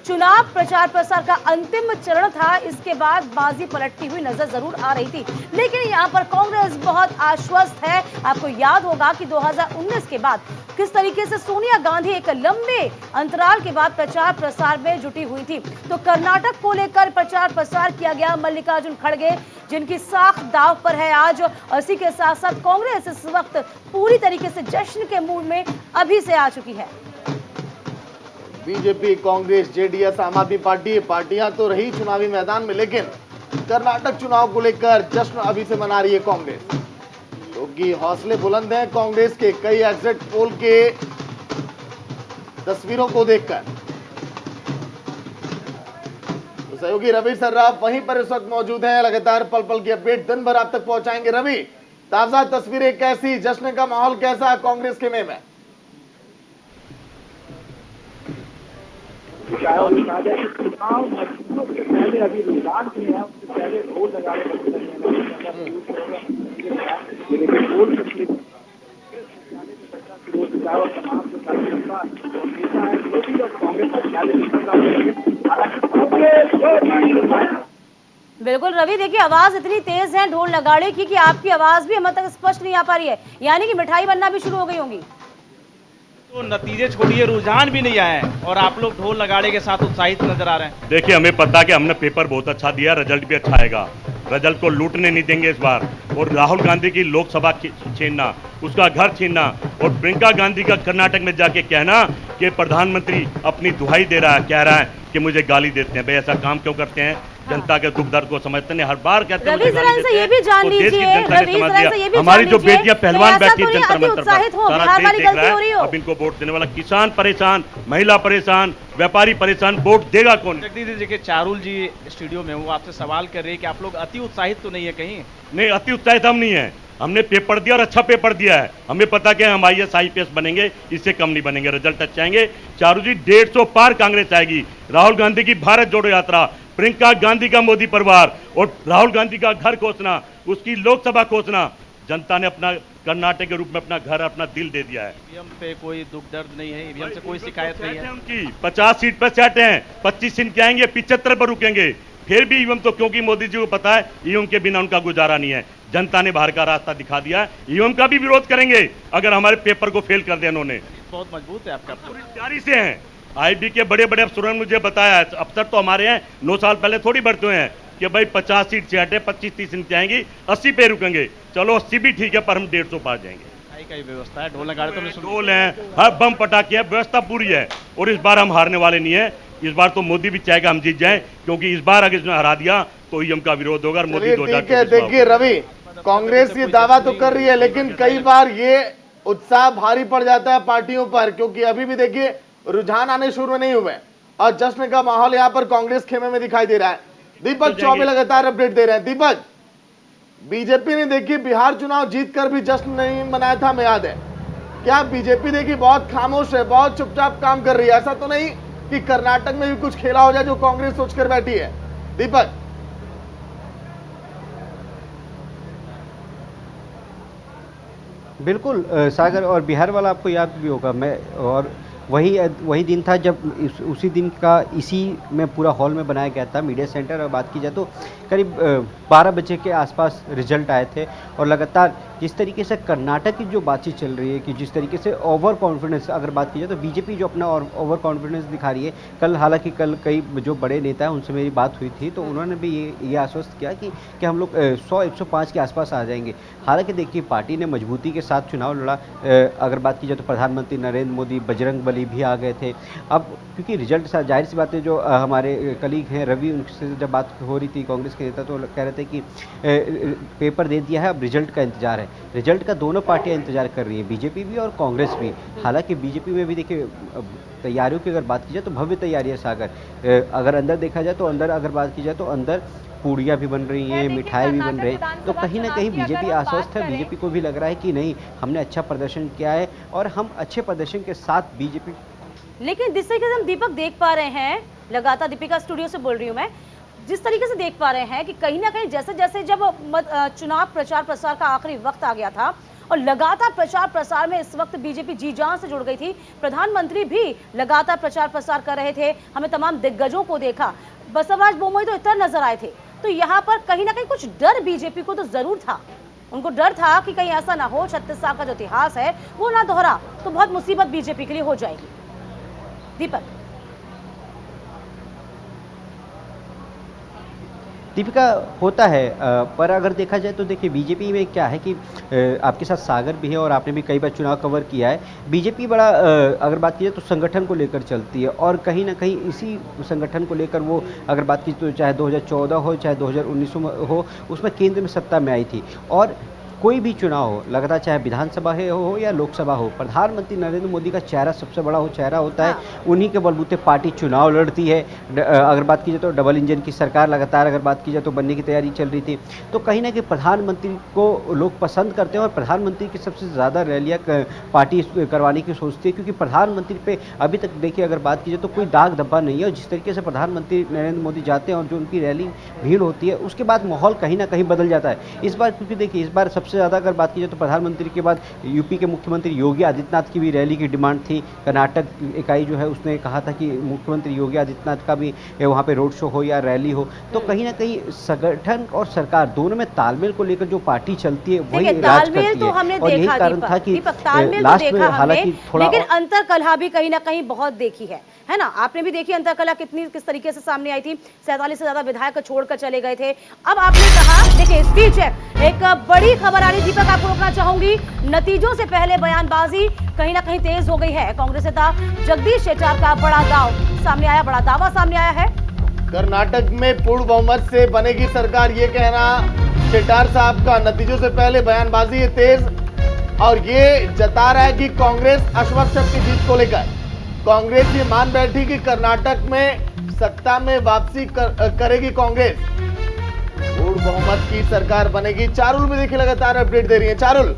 चुनाव प्रचार प्रसार का अंतिम चरण था, इसके बाद बाजी पलटती हुई नजर जरूर आ रही थी। लेकिन यहां पर कांग्रेस बहुत आश्वस्त है। आपको याद होगा कि 2019 के बाद किस तरीके से सोनिया गांधी एक लंबे अंतराल के बाद प्रचार प्रसार में जुटी हुई थी। तो कर्नाटक को लेकर प्रचार प्रसार किया गया। मल्लिकार्जुन खड़गे जिनकी साख दाव पर है आज, इसी के साथ साथ कांग्रेस इस वक्त पूरी तरीके से जश्न के मूड में अभी से आ चुकी है।
बीजेपी, कांग्रेस, जेडीएस, आम आदमी पार्टी, ये पार्टियां तो रही चुनावी मैदान में, लेकिन कर्नाटक चुनाव को लेकर जश्न अभी से मना रही है कांग्रेस, क्योंकि हौसले बुलंद हैं कांग्रेस के कई एग्जिट पोल के तस्वीरों को देखकर। तो सहयोगी रवि सर्राफ वहीं पर इस वक्त मौजूद हैं, लगातार पल पल की अपडेट दिन भर आप तक पहुंचाएंगे। रवि, ताजा तस्वीरें कैसी, जश्न का माहौल कैसा कांग्रेस के में?
चुनाव मजबूत से पहले अभी रुझान भी है, उससे पहले ढोल लगा
बिल्कुल रवि, देखिए आवाज इतनी तेज है ढोल नगाड़े की कि आपकी आवाज भी हमें तक स्पष्ट नहीं आ पा रही है, यानी कि मिठाई बनना भी शुरू हो गई होंगी।
तो नतीजे छोड़िए, रुझान भी नहीं आए और आप लोग ढोल नगाड़े के साथ उत्साहित नजर आ रहे हैं।
देखिए, हमें पता कि हमने पेपर बहुत अच्छा दिया, रिजल्ट भी अच्छा आएगा, रिजल्ट को लूटने नहीं देंगे इस बार। और राहुल गांधी की लोकसभा छीनना, उसका घर छीनना और प्रियंका गांधी का कर्नाटक में जाके कहना कि प्रधानमंत्री अपनी दुहाई दे रहा है, कह रहा है कि मुझे गाली देते हैं। भाई ऐसा काम क्यों करते हैं? जनता के दुख दर्द को समझते नहीं, हर बार कहते हैं मुझे गाली देते हैं। तो देश की जनता ने समझ लिया, हमारी जो बेटियां पहलवान बैठी है जंतर मंतर पर, सारा देश देख रहा है। अब इनको वोट देने वाला किसान परेशान, महिला परेशान, व्यापारी परेशान, वोट देगा कौन?
जगदीश जी के चारुल जी स्टूडियो में वो आपसे सवाल कर रहे हैं कि आप लोग अति उत्साहित तो नहीं है कहीं?
नहीं, अति उत्साहित हम नहीं है, हमने पेपर दिया और अच्छा पेपर दिया है। हमें पता कि हम IAS IPS बनेंगे, इससे कम नहीं बनेंगे, रिजल्ट अच्छे आएंगे। चारू जी 150 पार कांग्रेस आएगी। राहुल गांधी की भारत जोड़ो यात्रा, प्रियंका गांधी का मोदी परिवार और राहुल गांधी का घर घोषणा, उसकी लोकसभा घोषणा, जनता ने अपना कर्नाटक के रूप में अपना घर, अपना दिल दे दिया है।
ईवीएम पे कोई दुख दर्द नहीं है, ईवीएम से कोई शिकायत नहीं है
उनकी। 50 सीट पर सेट हैं, 25 सीट के आएंगे, 75 पर रुकेंगे। फिर भी ईवीएम तो, क्योंकि मोदी जी को पता है ईवीएम के बिना उनका गुजारा नहीं है। जनता ने बाहर का रास्ता दिखा दिया है, ईवीएम का भी विरोध करेंगे अगर हमारे पेपर को फेल कर दिया इन्होंने।
बहुत मजबूत है आपका,
पूरी तैयारी से हैं। IB के बड़े बड़े अफसरों ने मुझे बताया है, अफसर तो हमारे हैं 9 साल पहले थोड़ी बढ़ते हुए हैं कि भाई 50 सीट से हटे, 25-30 सीट आएंगी, 80 पे रुकेंगे। चलो 80 भी ठीक है, पर हम 150 पार जाएंगे।
का व्यवस्था है, ढोल नगाड़े तो
ढोल है, हर बम पटाखे है, व्यवस्था पूरी है। और इस बार हम हारने वाले नहीं है, इस बार तो मोदी भी चाहेगा हम जीत जाएं, क्योंकि इस बार अगर इसने हरा दिया तो ईवीएम का विरोध होगा। मोदी 2024।
देखिए रवि, कांग्रेस ये दावा तो कर रही है, लेकिन कई बार ये उत्साह भारी पड़ जाता है पार्टियों पर, क्योंकि अभी भी देखिए रुझान आने शुरू नहीं हुए और जश्न का माहौल यहाँ पर कांग्रेस खेमे में दिखाई दे रहा है। दीपक चौबे लगातार अपडेट दे रहे हैं। दीपक, बीजेपी ने देखिए बिहार चुनाव जीतकर भी जश्न नहीं मनाया था, हमें याद है। क्या बीजेपी देखिए बहुत खामोश है, बहुत चुपचाप काम कर रही है? ऐसा तो नहीं कि कर्नाटक में भी कुछ खेला हो जाए जो कांग्रेस सोचकर बैठी है? दीपक,
बिल्कुल सागर, और बिहार वाला आपको याद भी होगा, मैं और वही दिन था जब उसी दिन का इसी में पूरा हॉल में बनाया गया था मीडिया सेंटर। और बात की जाए तो करीब 12 बजे के आसपास रिजल्ट आए थे। और लगातार जिस तरीके से कर्नाटक की जो बातचीत चल रही है कि जिस तरीके से ओवर कॉन्फिडेंस, अगर बात की जाए तो बीजेपी जो अपना ओवर कॉन्फिडेंस दिखा रही है। कल हालांकि कल कई जो बड़े नेता हैं उनसे मेरी बात हुई थी, तो उन्होंने भी ये आश्वस्त किया कि हम लोग 100-105 के आसपास आ जाएंगे। हालांकि देखिए पार्टी ने मजबूती के साथ चुनाव लड़ा। अगर बात की जाए तो प्रधानमंत्री नरेंद्र मोदी, बजरंग बली भी आ गए थे। अब क्योंकि रिजल्ट जाहिर सी बात है, जो हमारे कलीग हैं रवि, उनसे जब बात हो रही थी कांग्रेस के नेता, तो कह रहे थे कि पेपर दे दिया है, अब रिजल्ट का इंतजार है। रिजल्ट का दोनों पार्टियां इंतजार कर रही हैं, बीजेपी भी और कांग्रेस भी। हालांकि बीजेपी में भी देखिए तैयारियों की अगर बात की जाए तो भव्य तैयारी है सागर। अगर अंदर देखा जाए तो अंदर, अगर बात की जाए तो अंदर पूड़ियाँ भी बन रही हैं, मिठाई भी बन रही है। तो कहीं ना कहीं बीजेपी आश्वस्त है, बीजेपी को भी लग रहा है कि नहीं, हमने अच्छा प्रदर्शन किया है और हम अच्छे प्रदर्शन के साथ बीजेपी।
लेकिन जिस तरीके से हम दीपक देख पा रहे हैं, लगातार दीपिका स्टूडियो से बोल रही हूँ मैं, जिस तरीके से देख पा रहे हैं कि कहीं ना कहीं जैसे जैसे जब चुनाव प्रचार प्रसार का आखिरी वक्त आ गया था और लगातार प्रचार प्रसार में इस वक्त बीजेपी जी जान से जुड़ गई थी। प्रधानमंत्री भी लगातार प्रचार प्रसार कर रहे थे, हमें तमाम दिग्गजों को देखा, बसवराज बोम्मई तो इतर नजर आए थे। तो यहाँ पर कहीं ना कहीं कुछ डर बीजेपी को तो जरूर था, उनको डर था कि कहीं ऐसा ना हो 36 साल का जो इतिहास है वो ना दोहरा, तो बहुत मुसीबत बीजेपी के लिए हो जाएगी। दीपक,
दीपिका होता है, पर अगर देखा जाए तो देखिए बीजेपी में क्या है कि आपके साथ सागर भी है और आपने भी कई बार चुनाव कवर किया है। बीजेपी बड़ा अगर बात की जाए तो संगठन को लेकर चलती है और कहीं ना कहीं इसी संगठन को लेकर वो अगर बात की तो चाहे 2014 हो चाहे 2019 में हो, उसमें केंद्र में सत्ता में आई थी। और कोई भी चुनाव हो, लगातार चाहे विधानसभा हो या लोकसभा हो, प्रधानमंत्री नरेंद्र मोदी का चेहरा सबसे बड़ा चेहरा होता है। उन्हीं के बलबूते पार्टी चुनाव लड़ती है। अगर बात की जाए तो डबल इंजन की सरकार लगातार अगर बात की जाए तो बनने की तैयारी चल रही थी। तो कहीं ना कहीं प्रधानमंत्री को लोग पसंद करते हैं और प्रधानमंत्री की सबसे ज़्यादा रैलियाँ पार्टी करवाने की सोचती है, क्योंकि प्रधानमंत्री पे अभी तक देखिए अगर बात की जाए तो कोई दाग धब्बा नहीं है। और जिस तरीके से प्रधानमंत्री नरेंद्र मोदी जाते हैं और जो उनकी रैली भीड़ होती है, उसके बाद माहौल कहीं ना कहीं बदल जाता है। इस बार क्योंकि देखिए इस बार सबसे ज़्यादा अगर बात की जाए तो प्रधानमंत्री के बाद यूपी के मुख्यमंत्री योगी आदित्यनाथ की भी रैली की डिमांड थी। कर्नाटक इकाई जो है उसने कहा था कि मुख्यमंत्री योगी आदित्यनाथ का भी वहाँ पे रोड शो हो या रैली हो। तो कहीं ना कहीं संगठन और सरकार दोनों में तालमेल को लेकर जो पार्टी चलती है वही राज करती है। और यही कारण था कि लास्ट में हालांकि थोड़ा,
लेकिन अंतरकलह भी कहीं ना कहीं बहुत देखी है ना। आपने भी देखी अंतरकलह किस तरीके से सामने आई थी। 47 से ज्यादा विधायक छोड़कर चले गए थे। अब आपने कहा, देखिए स्पीच है, एक बड़ी खबर आ रही दीपक, आपको रोकना चाहूंगी। नतीजों से पहले बयानबाजी कहीं ना कहीं तेज हो गई है। कांग्रेस नेता जगदीश शेट्टार का बड़ा दाव सामने आया, बड़ा दावा सामने आया है।
कर्नाटक में पूर्ण बहुमत से बनेगी सरकार, ये कहना शेट्टार साहब का। नतीजों से पहले बयानबाजी तेज और ये जता रहा है कि कांग्रेस अश्वत्थ की जीत को लेकर कांग्रेस ये मान बैठी कि कर्नाटक में सत्ता में वापसी करेगी कांग्रेस, पूर्ण बहुमत की सरकार बनेगी। चारुल भी देखिए लगातार अपडेट दे रही है। चारुल,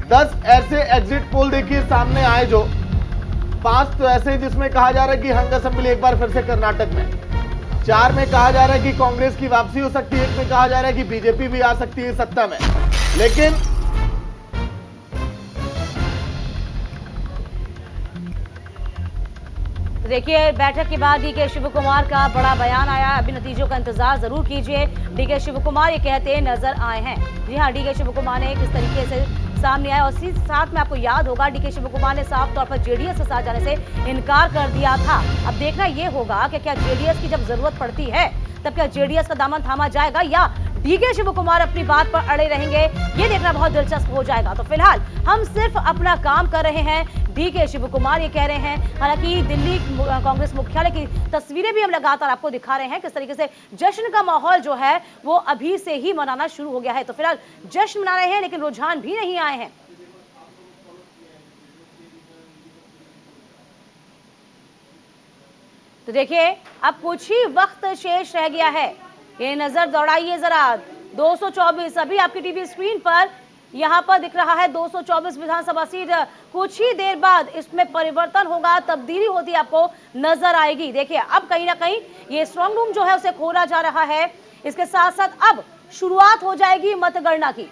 10 ऐसे एग्जिट पोल देखिए सामने आए, जो 5 तो ऐसे जिसमें कहा जा रहा है कि हंग असेंबली एक बार फिर से कर्नाटक में, 4 में कहा जा रहा है कि कांग्रेस की वापसी हो सकती है, 1 में कहा जा रहा है कि बीजेपी भी आ सकती है सत्ता में। लेकिन
देखिए बैठक के बाद डीके शिव कुमार का बड़ा बयान आया। अभी नतीजों का इंतजार जरूर कीजिए। डीके शिव कुमार ये कहते नजर आए हैं। जी हाँ, डीके शिव कुमार ने किस तरीके से सामने आया। और साथ में आपको याद होगा डीके शिव कुमार ने साफ तौर पर जेडीएस के साथ जाने से इनकार कर दिया था। अब देखना यह होगा कि क्या जेडीएस की जब जरूरत पड़ती है तब क्या जेडीएस का दामन थामा जाएगा या डीके शिव कुमार अपनी बात पर अड़े रहेंगे, ये देखना बहुत दिलचस्प हो जाएगा। तो फिलहाल हम सिर्फ अपना काम कर रहे हैं, डीके शिव कुमार ये कह रहे हैं। हालांकि दिल्ली कांग्रेस मुख्यालय की तस्वीरें भी हम लगातार आपको दिखा रहे हैं, किस तरीके से जश्न का माहौल जो है वो अभी से ही मनाना शुरू हो गया है। तो फिलहाल जश्न मना रहे हैं, लेकिन रुझान भी नहीं आए हैं। तो देखिए अब कुछ ही वक्त शेष रह गया है। ये नजर दौड़ाइए जरा, 224 अभी आपकी टीवी स्क्रीन पर यहाँ पर दिख रहा है। 224 विधानसभा सीट, कुछ ही देर बाद इसमें परिवर्तन होगा, तब्दीली होती आपको नजर आएगी। देखिए अब कहीं ना कहीं ये स्ट्रांग रूम जो है उसे खोला जा रहा है। इसके साथ साथ अब शुरुआत हो जाएगी मतगणना की।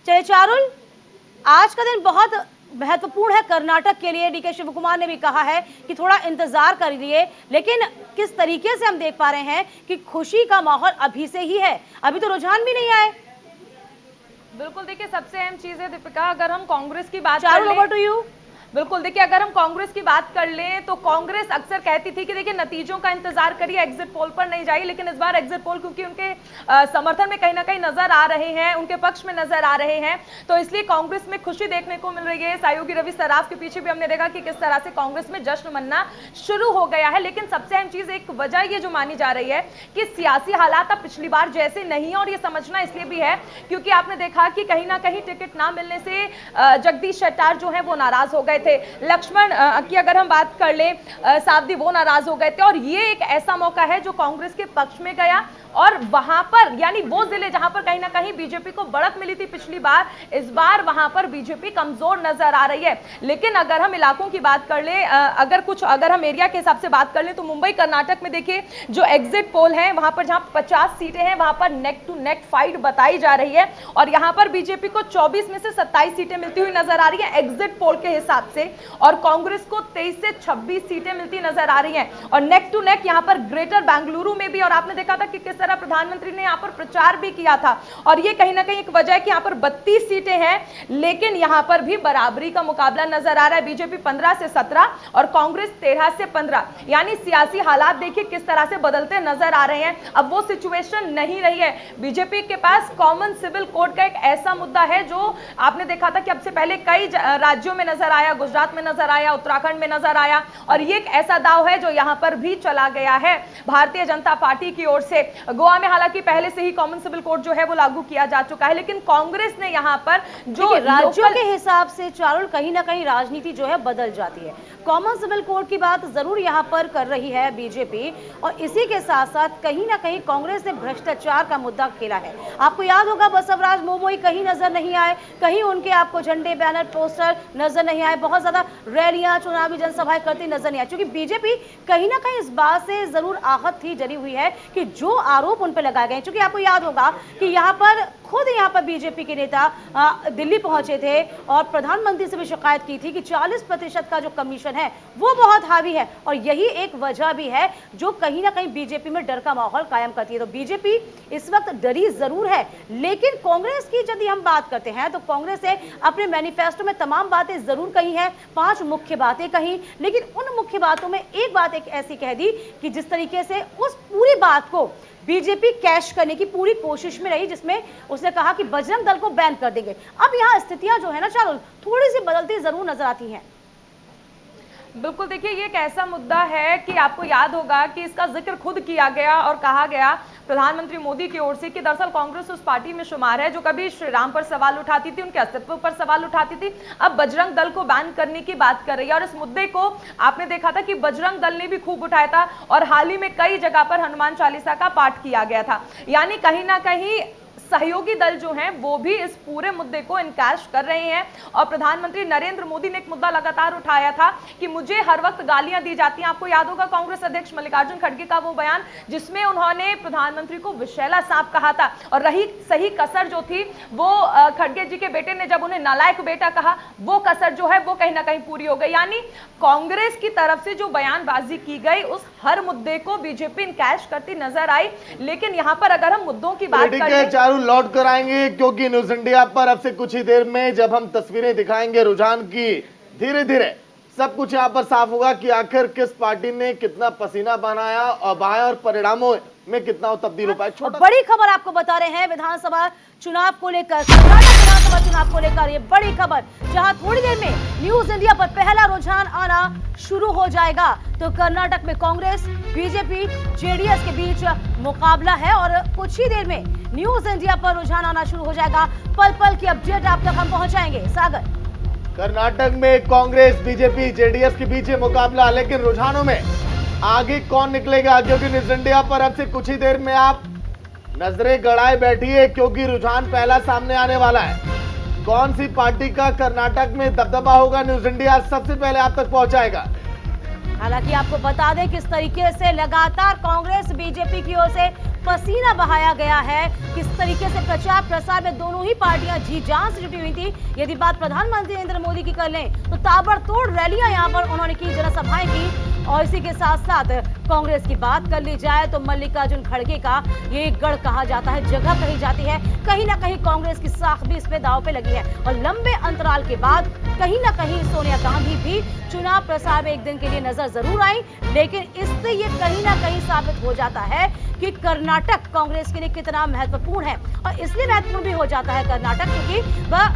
चलिए चारुल, आज का दिन बहुत महत्वपूर्ण है कर्नाटक के लिए। डीके शिव कुमार ने भी कहा है कि थोड़ा इंतजार करिए, लेकिन किस तरीके से हम देख पा रहे हैं कि खुशी का माहौल अभी से ही है, अभी तो रुझान भी नहीं आए।
बिल्कुल, देखिए सबसे अहम चीज है दीपिका, अगर हम कांग्रेस की बात
चारुल, ओवर टू यू।
बिल्कुल, देखिए अगर हम कांग्रेस की बात कर लें तो कांग्रेस अक्सर कहती थी कि देखिए नतीजों का इंतजार करिए, एग्जिट पोल पर नहीं जाइए। लेकिन इस बार एग्जिट पोल क्योंकि उनके समर्थन में कहीं ना कहीं नजर आ रहे हैं, उनके पक्ष में नजर आ रहे हैं, तो इसलिए कांग्रेस में खुशी देखने को मिल रही है। सहयोगी रवि सराफ के पीछे भी हमने देखा कि किस तरह से कांग्रेस में जश्न मनना शुरू हो गया है। लेकिन सबसे अहम चीज, एक वजह ये जो मानी जा रही है कि सियासी हालात अब पिछली बार जैसे नहीं है, और ये समझना इसलिए भी है क्योंकि आपने देखा कि कहीं ना कहीं टिकट ना मिलने से जगदीश शेट्टार जो है वो नाराज हो गए थे। लक्ष्मण की अगर हम बात कर ले, सावदी वो नाराज हो गए थे। और ये एक ऐसा मौका है जो कांग्रेस के पक्ष में गया, और वहां पर यानी वो जिले जहां पर कहीं ना कहीं बीजेपी को बढ़त मिली थी पिछली बार, इस बार वहां पर बीजेपी कमजोर नजर आ रही है। लेकिन अगर हम इलाकों की बात कर ले, अगर हम एरिया के हिसाब से बात कर ले, तो मुंबई कर्नाटक में देखिए जो एग्जिट पोल है वहां पर जहां 50 सीटें हैं वहां पर नेक टू नेक फाइट बताई जा रही है, और यहां पर बीजेपी को 24 में से 27 सीटें मिलती हुई नजर आ रही है एग्जिट पोल के हिसाब से, और कांग्रेस को 23 से 26 सीटें मिलती नजर आ रही हैं। और नेक टू नेक यहां पर ग्रेटर बेंगलुरु में भी, और आपने देखा था कि किस तरह प्रधानमंत्री ने यहां पर प्रचार भी किया था, और ये कहीं ना कहीं एक वजह है कि यहां पर 32 सीटें हैं, लेकिन यहां पर भी बराबरी का मुकाबला नजर आ रहा है। बीजेपी 15 से 17 और कांग्रेस 13 से 15, यानी सियासी हालात देखिए किस तरह से बदलते नजर आ रहे हैं। अब वो सिचुएशन नहीं रही है। बीजेपी के पास कॉमन सिविल कोड का एक ऐसा मुद्दा है जो आपने देखा था कि अब से पहले कई राज्यों में नजर आया, गुजरात में नजर आया, उत्तराखंड में नजर आया, और ये एक ऐसा दाव है जो यहां पर भी चला गया है भारतीय जनता पार्टी की ओर से। गोवा में हालांकि पहले से ही कॉमन सिविल कोड जो है वो लागू किया जा चुका है, लेकिन कांग्रेस ने यहां पर जो
राज्यों के हिसाब से चारुल कहीं ना कहीं राजनीति जो है बदल जाती है। कॉमन सिविल कोड की बात जरूर यहां पर कर रही है बीजेपी, और इसी के साथ साथ कहीं ना कहीं कांग्रेस ने भ्रष्टाचार का मुद्दा खेला है। आपको याद होगा बसवराज मोमोई कहीं नजर नहीं आए, कहीं उनके आपको झंडे, बैनर, पोस्टर नजर नहीं आए, बहुत ज्यादा रैलियां, चुनावी जनसभाएं करती नजर नहीं आई, क्योंकि बीजेपी कहीं ना कहीं इस बात से जरूर आहत थी, डरी हुई है कि जो आरोप उन पर लगाए गए, क्योंकि आपको याद होगा कि यहाँ पर खुद यहाँ पर बीजेपी के नेता दिल्ली पहुंचे थे और प्रधानमंत्री से भी शिकायत की थी कि 40% का जो कमीशन है वो बहुत हावी है, और यही एक वजह भी है जो कहीं ना कहीं बीजेपी में डर का माहौल कायम करती है। तो बीजेपी इस वक्त डरी जरूर है, लेकिन कांग्रेस की यदि हम बात करते हैं तो कांग्रेस ने अपने मैनिफेस्टो में तमाम बातें जरूर कही हैं, 5 मुख्य बातें कही, लेकिन उन मुख्य बातों में एक बात एक ऐसी कह दी कि जिस तरीके से उस पूरी बात को बीजेपी कैश करने की पूरी कोशिश में रही, जिसमें उसने कहा कि बजरंग दल को बैन कर देंगे। अब यहाँ स्थितियां जो है ना चारुल थोड़ी सी बदलती जरूर नजर आती हैं।
बिल्कुल, देखिए ये एक ऐसा मुद्दा है कि आपको याद होगा कि इसका जिक्र खुद किया गया और कहा गया प्रधानमंत्री मोदी की ओर से कि दरअसल कांग्रेस उस पार्टी में शुमार है जो कभी श्री राम पर सवाल उठाती थी, उनके अस्तित्व पर सवाल उठाती थी, अब बजरंग दल को बैन करने की बात कर रही है। और इस मुद्दे को आपने देखा था कि बजरंग दल ने भी खूब उठाया था, और हाल ही में कई जगह पर हनुमान चालीसा का पाठ किया गया था। यानी कहीं ना कहीं सहयोगी दल जो हैं वो भी इस पूरे मुद्दे को इनकैश कर रहे हैं। और प्रधानमंत्री नरेंद्र मोदी ने एक मुद्दा लगातार उठाया था कि मुझे हर वक्त गालियां दी जाती हैं। आपको याद होगा कांग्रेस अध्यक्ष मल्लिकार्जुन खड़गे का वो बयान जिसमें उन्होंने प्रधानमंत्री को विशैला सांप कहा था, और रही सही कसर जो थी वो खड़गे जी के बेटे ने जब उन्हें नालायक बेटा कहा, वो कसर जो है वो कहीं ना कहीं पूरी हो गई। यानी कांग्रेस की तरफ से जो बयानबाजी की गई उस हर मुद्दे को बीजेपी इनकैश करती नजर आई। लेकिन यहाँ पर अगर हम मुद्दों की बात करें
लौट कर आएंगे, क्योंकि न्यूज इंडिया पर अब से कुछ ही देर में जब हम तस्वीरें दिखाएंगे रुझान की, धीरे धीरे सब कुछ यहाँ पर साफ होगा कि आखिर किस पार्टी ने कितना पसीना बहाया और परिणामों में कितना तब्दील हो पाया।
बड़ी खबर आपको बता रहे हैं विधानसभा चुनाव को लेकर, विधानसभा चुनाव को लेकर ये बड़ी खबर, जहां थोड़ी देर में न्यूज इंडिया पर पहला रुझान आना शुरू हो जाएगा। तो कर्नाटक में कांग्रेस, बीजेपी, जेडीएस के बीच मुकाबला है, और कुछ ही देर में न्यूज इंडिया पर रुझान आना शुरू हो जाएगा। पल पल की अपडेट आप तक हम पहुंचाएंगे। सागर,
कर्नाटक में कांग्रेस, बीजेपी, जेडीएस के बीच मुकाबला, लेकिन रुझानों में आगे कौन निकलेगा, क्योंकि न्यूज इंडिया पर अब से कुछ ही देर में आप नजरें गड़ाए बैठिए, क्योंकि रुझान पहला सामने आने वाला है। कौन सी पार्टी का कर्नाटक में दबदबा होगा, न्यूज इंडिया सबसे पहले आप तक पहुंचाएगा।
हालांकि आपको बता दें किस तरीके से लगातार कांग्रेस बीजेपी की ओर से पसीना बहाया गया है, किस तरीके से प्रचार प्रसार में दोनों ही पार्टियां जी जान से जुटी हुई थी। यदि बात प्रधानमंत्री नरेंद्र मोदी की कर लें तो ताबड़तोड़ रैलियां यहां पर उन्होंने की, जनसभाएं की, और इसी के साथ साथ कांग्रेस की बात कर ली जाए तो मल्लिकार्जुन खड़गे का ये गढ़ कहा जाता है, जगह कही जाती है, कहीं ना कहीं कांग्रेस की साख भी इस पे दांव पे लगी है। और लंबे अंतराल के बाद कहीं ना कहीं सोनिया गांधी भी चुनाव प्रसार में एक दिन के लिए नजर जरूर आई, लेकिन इससे ये कहीं ना कहीं साबित हो जाता है कि कर्नाटक कांग्रेस के लिए कितना महत्वपूर्ण है। और इसलिए महत्वपूर्ण भी हो जाता है कर्नाटक क्योंकि वह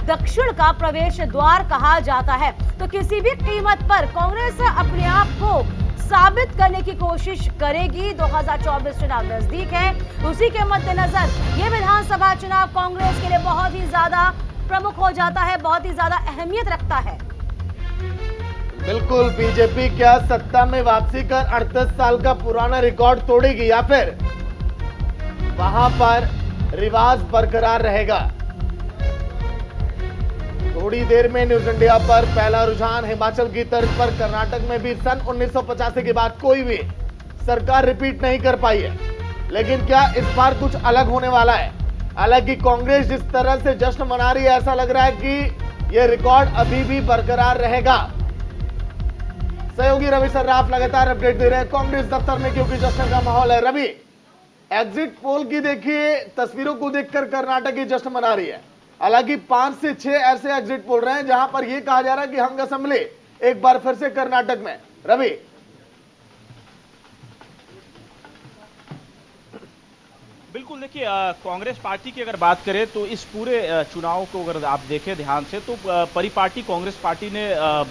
दक्षिण का प्रवेश द्वार कहा जाता है। तो किसी भी कीमत पर कांग्रेस अपने आप को साबित करने की कोशिश करेगी। 2024 चुनाव नजदीक है, उसी के मद्देनजर ये विधानसभा चुनाव कांग्रेस के लिए बहुत ही ज्यादा प्रमुख हो जाता है, बहुत ही ज्यादा अहमियत रखता है।
बिल्कुल, बीजेपी क्या सत्ता में वापसी कर 38 साल का पुराना रिकॉर्ड तोड़ेगी या फिर वहां पर रिवाज बरकरार रहेगा? थोड़ी देर में न्यूज इंडिया पर पहला रुझान हिमाचल की तर्ज पर कर्नाटक में भी सन 1985 के बाद कोई भी सरकार रिपीट नहीं कर पाई है, लेकिन क्या इस बार कुछ अलग होने वाला है? हालांकि कांग्रेस जिस तरह से जश्न मना रही है, ऐसा लग रहा है कि यह रिकॉर्ड अभी भी बरकरार रहेगा। सहयोगी रवि सर्राफ लगातार अपडेट दे रहे हैं कांग्रेस दफ्तर में, क्योंकि जश्न का माहौल है। रवि, एग्जिट पोल की देखिए तस्वीरों को देखकर कर्नाटक की जश्न मना रही है। हालांकि 5 से 6 ऐसे एग्जिट पोल रहे हैं जहां पर यह कहा जा रहा है कि हंग असेंबली एक बार फिर से कर्नाटक में। रवि,
बिल्कुल, देखिए कांग्रेस पार्टी की अगर बात करें तो इस पूरे चुनाव को अगर आप देखें ध्यान से तो परिपाटी कांग्रेस पार्टी ने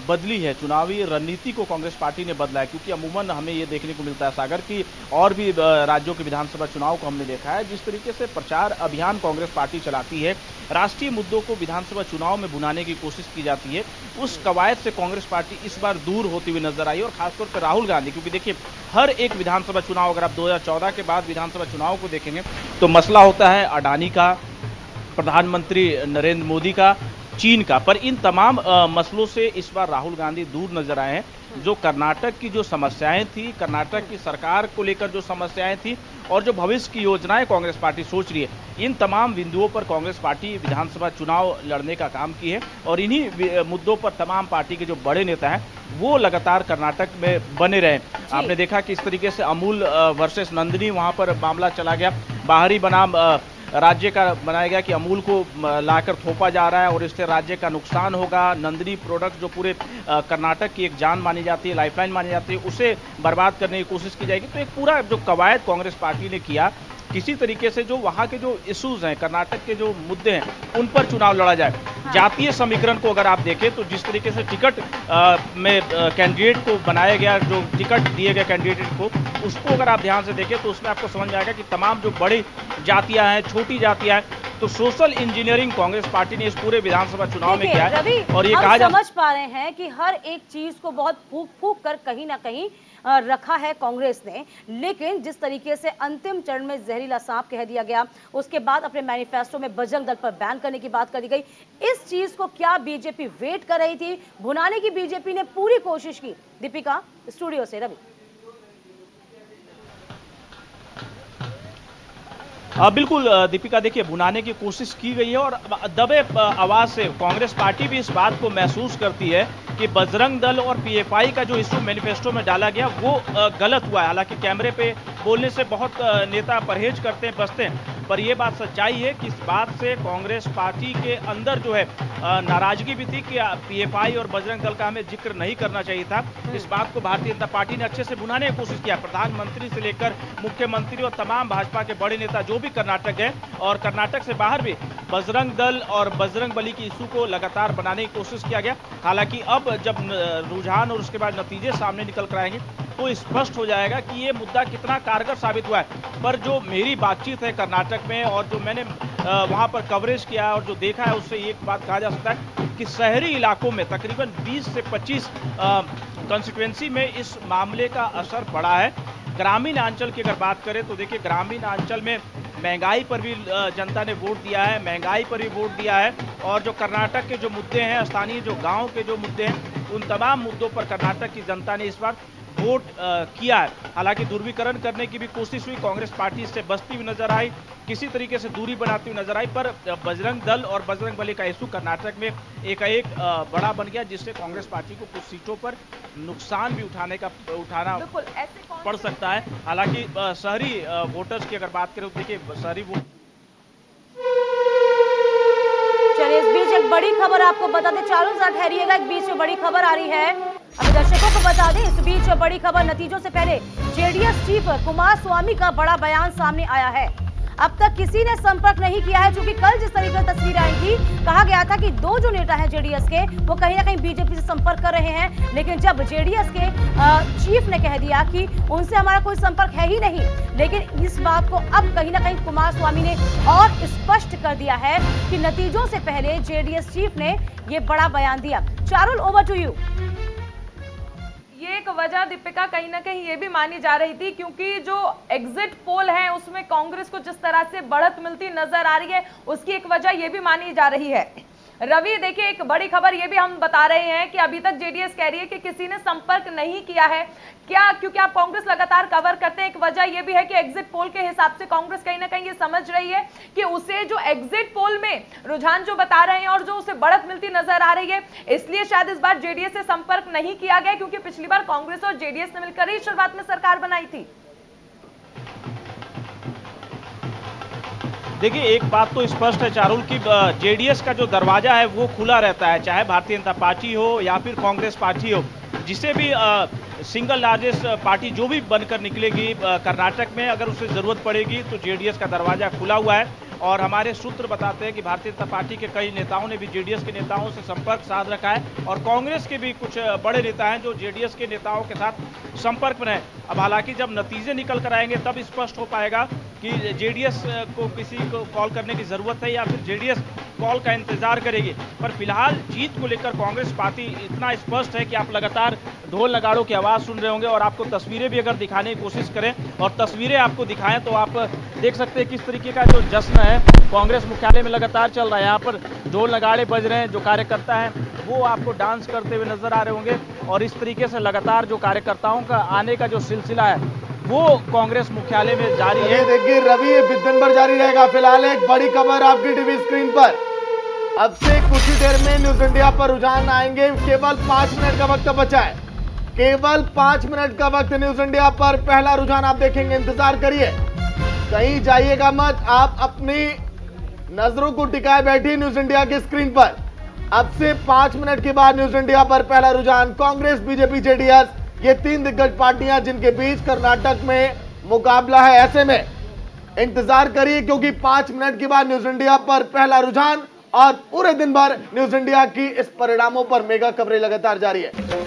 बदली है, चुनावी रणनीति को कांग्रेस पार्टी ने बदला है। क्योंकि अमूमन हमें ये देखने को मिलता है सागर की और भी राज्यों के विधानसभा चुनाव को हमने देखा है, जिस तरीके से प्रचार अभियान कांग्रेस पार्टी चलाती है, राष्ट्रीय मुद्दों को विधानसभा चुनाव में भुनाने की कोशिश की जाती है, उस कवायद से कांग्रेस पार्टी इस बार दूर होती हुई नजर आई। और खासतौर पर राहुल गांधी, क्योंकि देखिए हर एक विधानसभा चुनाव, अगर आप 2014 के बाद विधानसभा चुनाव को देखेंगे तो मसला होता है अडानी का, प्रधानमंत्री नरेंद्र मोदी का, चीन का, पर इन तमाम मसलों से इस बार राहुल गांधी दूर नजर आए हैं। जो कर्नाटक की जो समस्याएं थी, कर्नाटक की सरकार को लेकर जो समस्याएं थी और जो भविष्य की योजनाएं कांग्रेस पार्टी सोच रही है, इन तमाम बिंदुओं पर कांग्रेस पार्टी विधानसभा चुनाव लड़ने का काम की है। और इन्हीं मुद्दों पर तमाम पार्टी के जो बड़े नेता हैं वो लगातार कर्नाटक में बने रहे। आपने देखा कि इस तरीके से अमूल वर्सेस नंदिनी वहां पर मामला चला गया, बाहरी बनाम राज्य का बनाया गया कि अमूल को लाकर थोपा जा रहा है और इससे राज्य का नुकसान होगा। नंदिनी प्रोडक्ट जो पूरे कर्नाटक की एक जान मानी जाती है, लाइफलाइन मानी जाती है, उसे बर्बाद करने की कोशिश की जाएगी। तो एक पूरा जो कवायद कांग्रेस पार्टी ने किया, किसी तरीके से जो वहाँ के जो इश्यूज हैं, कर्नाटक के जो मुद्दे हैं, उन पर चुनाव लड़ा जाए। जातीय समीकरण को अगर आप देखें तो जिस तरीके से टिकट में कैंडिडेट को बनाया गया, जो टिकट दिए गए कैंडिडेट को, उसको अगर आप ध्यान से देखें तो उसमें आपको समझ में आएगा कि तमाम जो बड़ी जातियां हैं, छोटी जातियां हैं, तो सोशल इंजीनियरिंग कांग्रेस पार्टी ने इस पूरे विधानसभा चुनाव में किया है। और ये कहा
समझ पा रहे हैं कि हर एक चीज को बहुत फूक फूक कर कहीं ना कहीं रखा है कांग्रेस ने, लेकिन जिस तरीके से अंतिम चरण में जहरीला सांप कह दिया गया, उसके बाद अपने मैनिफेस्टो में बजरंग दल पर बैन करने की बात कर दी गई, इस चीज को क्या बीजेपी वेट कर रही थी? भुनाने की बीजेपी ने पूरी कोशिश की। दीपिका, स्टूडियो से रवि।
बिल्कुल दीपिका, देखिए भुनाने की कोशिश की गई है और दबे आवाज से कांग्रेस पार्टी भी इस बात को महसूस करती है कि बजरंग दल और पीएफआई का जो इशू मैनिफेस्टो में डाला गया वो गलत हुआ है। हालांकि कैमरे पे बोलने से बहुत नेता परहेज करते हैं, बचते हैं, पर यह बात सच्चाई है कि इस बात से कांग्रेस पार्टी के अंदर जो है नाराजगी भी थी कि पीएफआई और बजरंग दल का हमें जिक्र नहीं करना चाहिए था। इस बात को भारतीय जनता पार्टी ने अच्छे से भुनाने की कोशिश किया। प्रधानमंत्री से लेकर मुख्यमंत्री और तमाम भाजपा के बड़े नेता जो भी कर्नाटक गए और कर्नाटक से बाहर भी बजरंग दल और बजरंग बली की इशू को लगातार बनाने की कोशिश किया गया। हालांकि अब जब रुझान और उसके बाद नतीजे सामने निकल कर आएंगे तो स्पष्ट हो जाएगा कि ये मुद्दा कितना कारगर साबित हुआ है। पर जो मेरी बातचीत है कर्नाटक में और जो मैंने वहां पर कवरेज किया और जो देखा है, उससे एक बात कहा जा सकता है कि शहरी इलाकों में तकरीबन 20 से 25 कंस्टिट्यूएंसी में इस मामले का असर पड़ा है। ग्रामीण अंचल की अगर बात करें तो देखिए ग्रामीण अंचल में महंगाई पर भी जनता ने वोट दिया है, महंगाई पर भी वोट दिया है। और जो कर्नाटक के जो मुद्दे हैं, स्थानीय जो गांव के जो मुद्दे हैं, उन तमाम मुद्दों पर कर्नाटक की जनता ने इस बार वोट किया है। हालांकि ध्रुवीकरण करने की भी कोशिश हुई, कांग्रेस पार्टी इससे बचती हुई नजर आई, किसी तरीके से दूरी बनाती हुई नजर आई, पर बजरंग दल और बजरंग बली का इशू कर्नाटक में एकाएक बड़ा बन गया, जिससे कांग्रेस पार्टी को कुछ सीटों पर नुकसान भी उठाना पड़ सकता है। हालांकि शहरी वोटर्स की अगर बात करें तो देखिए शहरी वोट।
चलिए, इस बीच एक बड़ी खबर आपको बता दें, चारों साथ ठहरिएगा, एक बीच में बड़ी खबर आ रही है, अभी दर्शकों को बता दें। इस बीच बड़ी खबर, नतीजों से पहले जेडीएस चीफ कुमारस्वामी का बड़ा बयान सामने आया है। अब तक किसी ने संपर्क नहीं किया है, क्योंकि कल जिस तरीके से तस्वीर आई थी, कहा गया था कि 2 जो नेता हैं जेडीएस के, वो कहीं ना कहीं बीजेपी से संपर्क कर रहे हैं। लेकिन जब जेडीएस के चीफ ने कह दिया कि उनसे हमारा कोई संपर्क है ही नहीं, लेकिन इस बात को अब कहीं ना कहीं कुमारस्वामी ने और स्पष्ट कर दिया है कि नतीजों से पहले जेडीएस चीफ ने ये बड़ा बयान दिया। Charul, over to you.
ये एक वजह दीपिका कहीं ना कहीं ये भी मानी जा रही थी, क्योंकि जो एग्जिट पोल है उसमें कांग्रेस को जिस तरह से बढ़त मिलती नजर आ रही है, उसकी एक वजह ये भी मानी जा रही है। रवि देखिए, एक बड़ी खबर ये भी हम बता रहे हैं कि अभी तक जेडीएस कह रही है कि किसी ने संपर्क नहीं किया है। क्या, क्योंकि आप कांग्रेस लगातार कवर करते हैं, एक वजह ये भी है कि एग्जिट पोल के हिसाब से कांग्रेस कहीं ना कहीं ये समझ रही है कि उसे जो एग्जिट पोल में रुझान जो बता रहे हैं और जो उसे बढ़त मिलती नजर आ रही है, इसलिए शायद इस बार जेडीएस से संपर्क नहीं किया गया, क्योंकि पिछली बार कांग्रेस और जेडीएस ने मिलकर ही शुरुआत में सरकार बनाई थी।
देखिए, एक बात तो स्पष्ट है चारुल की जेडीएस का जो दरवाजा है वो खुला रहता है, चाहे भारतीय जनता पार्टी हो या फिर कांग्रेस पार्टी हो। जिसे भी सिंगल लार्जेस्ट पार्टी जो भी बनकर निकलेगी कर्नाटक में, अगर उसे जरूरत पड़ेगी तो जेडीएस का दरवाजा खुला हुआ है। और हमारे सूत्र बताते हैं कि भारतीय जनता पार्टी के कई नेताओं ने भी जेडीएस के नेताओं से संपर्क साध रखा है और कांग्रेस के भी कुछ बड़े नेता हैं जो जेडीएस के नेताओं के साथ संपर्क में हैं। अब हालांकि जब नतीजे निकल कर आएंगे तब स्पष्ट हो पाएगा कि जेडीएस को किसी को कॉल करने की जरूरत है या फिर जेडीएस कॉल का इंतजार करेगी। पर फिलहाल जीत को लेकर कांग्रेस पार्टी इतना स्पष्ट है कि आप लगातार ढोल नगाड़ों की आवाज सुन रहे होंगे और आपको तस्वीरें भी अगर दिखाने की कोशिश करें और तस्वीरें आपको दिखाएं तो आप देख सकते हैं किस तरीके का जो जश्न है कांग्रेस मुख्यालय में लगातार चल रहा है। यहाँ पर ढोल नगाड़े बज रहे हैं, जो कार्यकर्ता हैं वो आपको डांस करते हुए नजर आ रहे होंगे और इस तरीके से लगातार जो कार्यकर्ताओं का आने का जो सिलसिला है वो कांग्रेस मुख्यालय में जारी है।
देखिए रवि, ये दिन भर जारी रहेगा। फिलहाल एक बड़ी खबर आपकी टीवी स्क्रीन पर। अब से कुछ ही देर में न्यूज इंडिया पर रुझान आएंगे। केवल 5 मिनट का वक्त बचा है, केवल 5 मिनट का वक्त। न्यूज इंडिया पर पहला रुझान आप देखेंगे, इंतजार करिए, कहीं जाइएगा मत। आप अपनी नजरों को टिकाए बैठिए न्यूज इंडिया की स्क्रीन पर। अब से 5 मिनट के बाद न्यूज इंडिया पर पहला रुझान। कांग्रेस, बीजेपी, जेडीएस, ये 3 दिग्गज पार्टियां जिनके बीच कर्नाटक में मुकाबला है। ऐसे में इंतजार करिए क्योंकि 5 मिनट के बाद न्यूज इंडिया पर पहला रुझान और पूरे दिन भर न्यूज इंडिया की इस परिणामों पर मेगा कवरेज लगातार जारी है।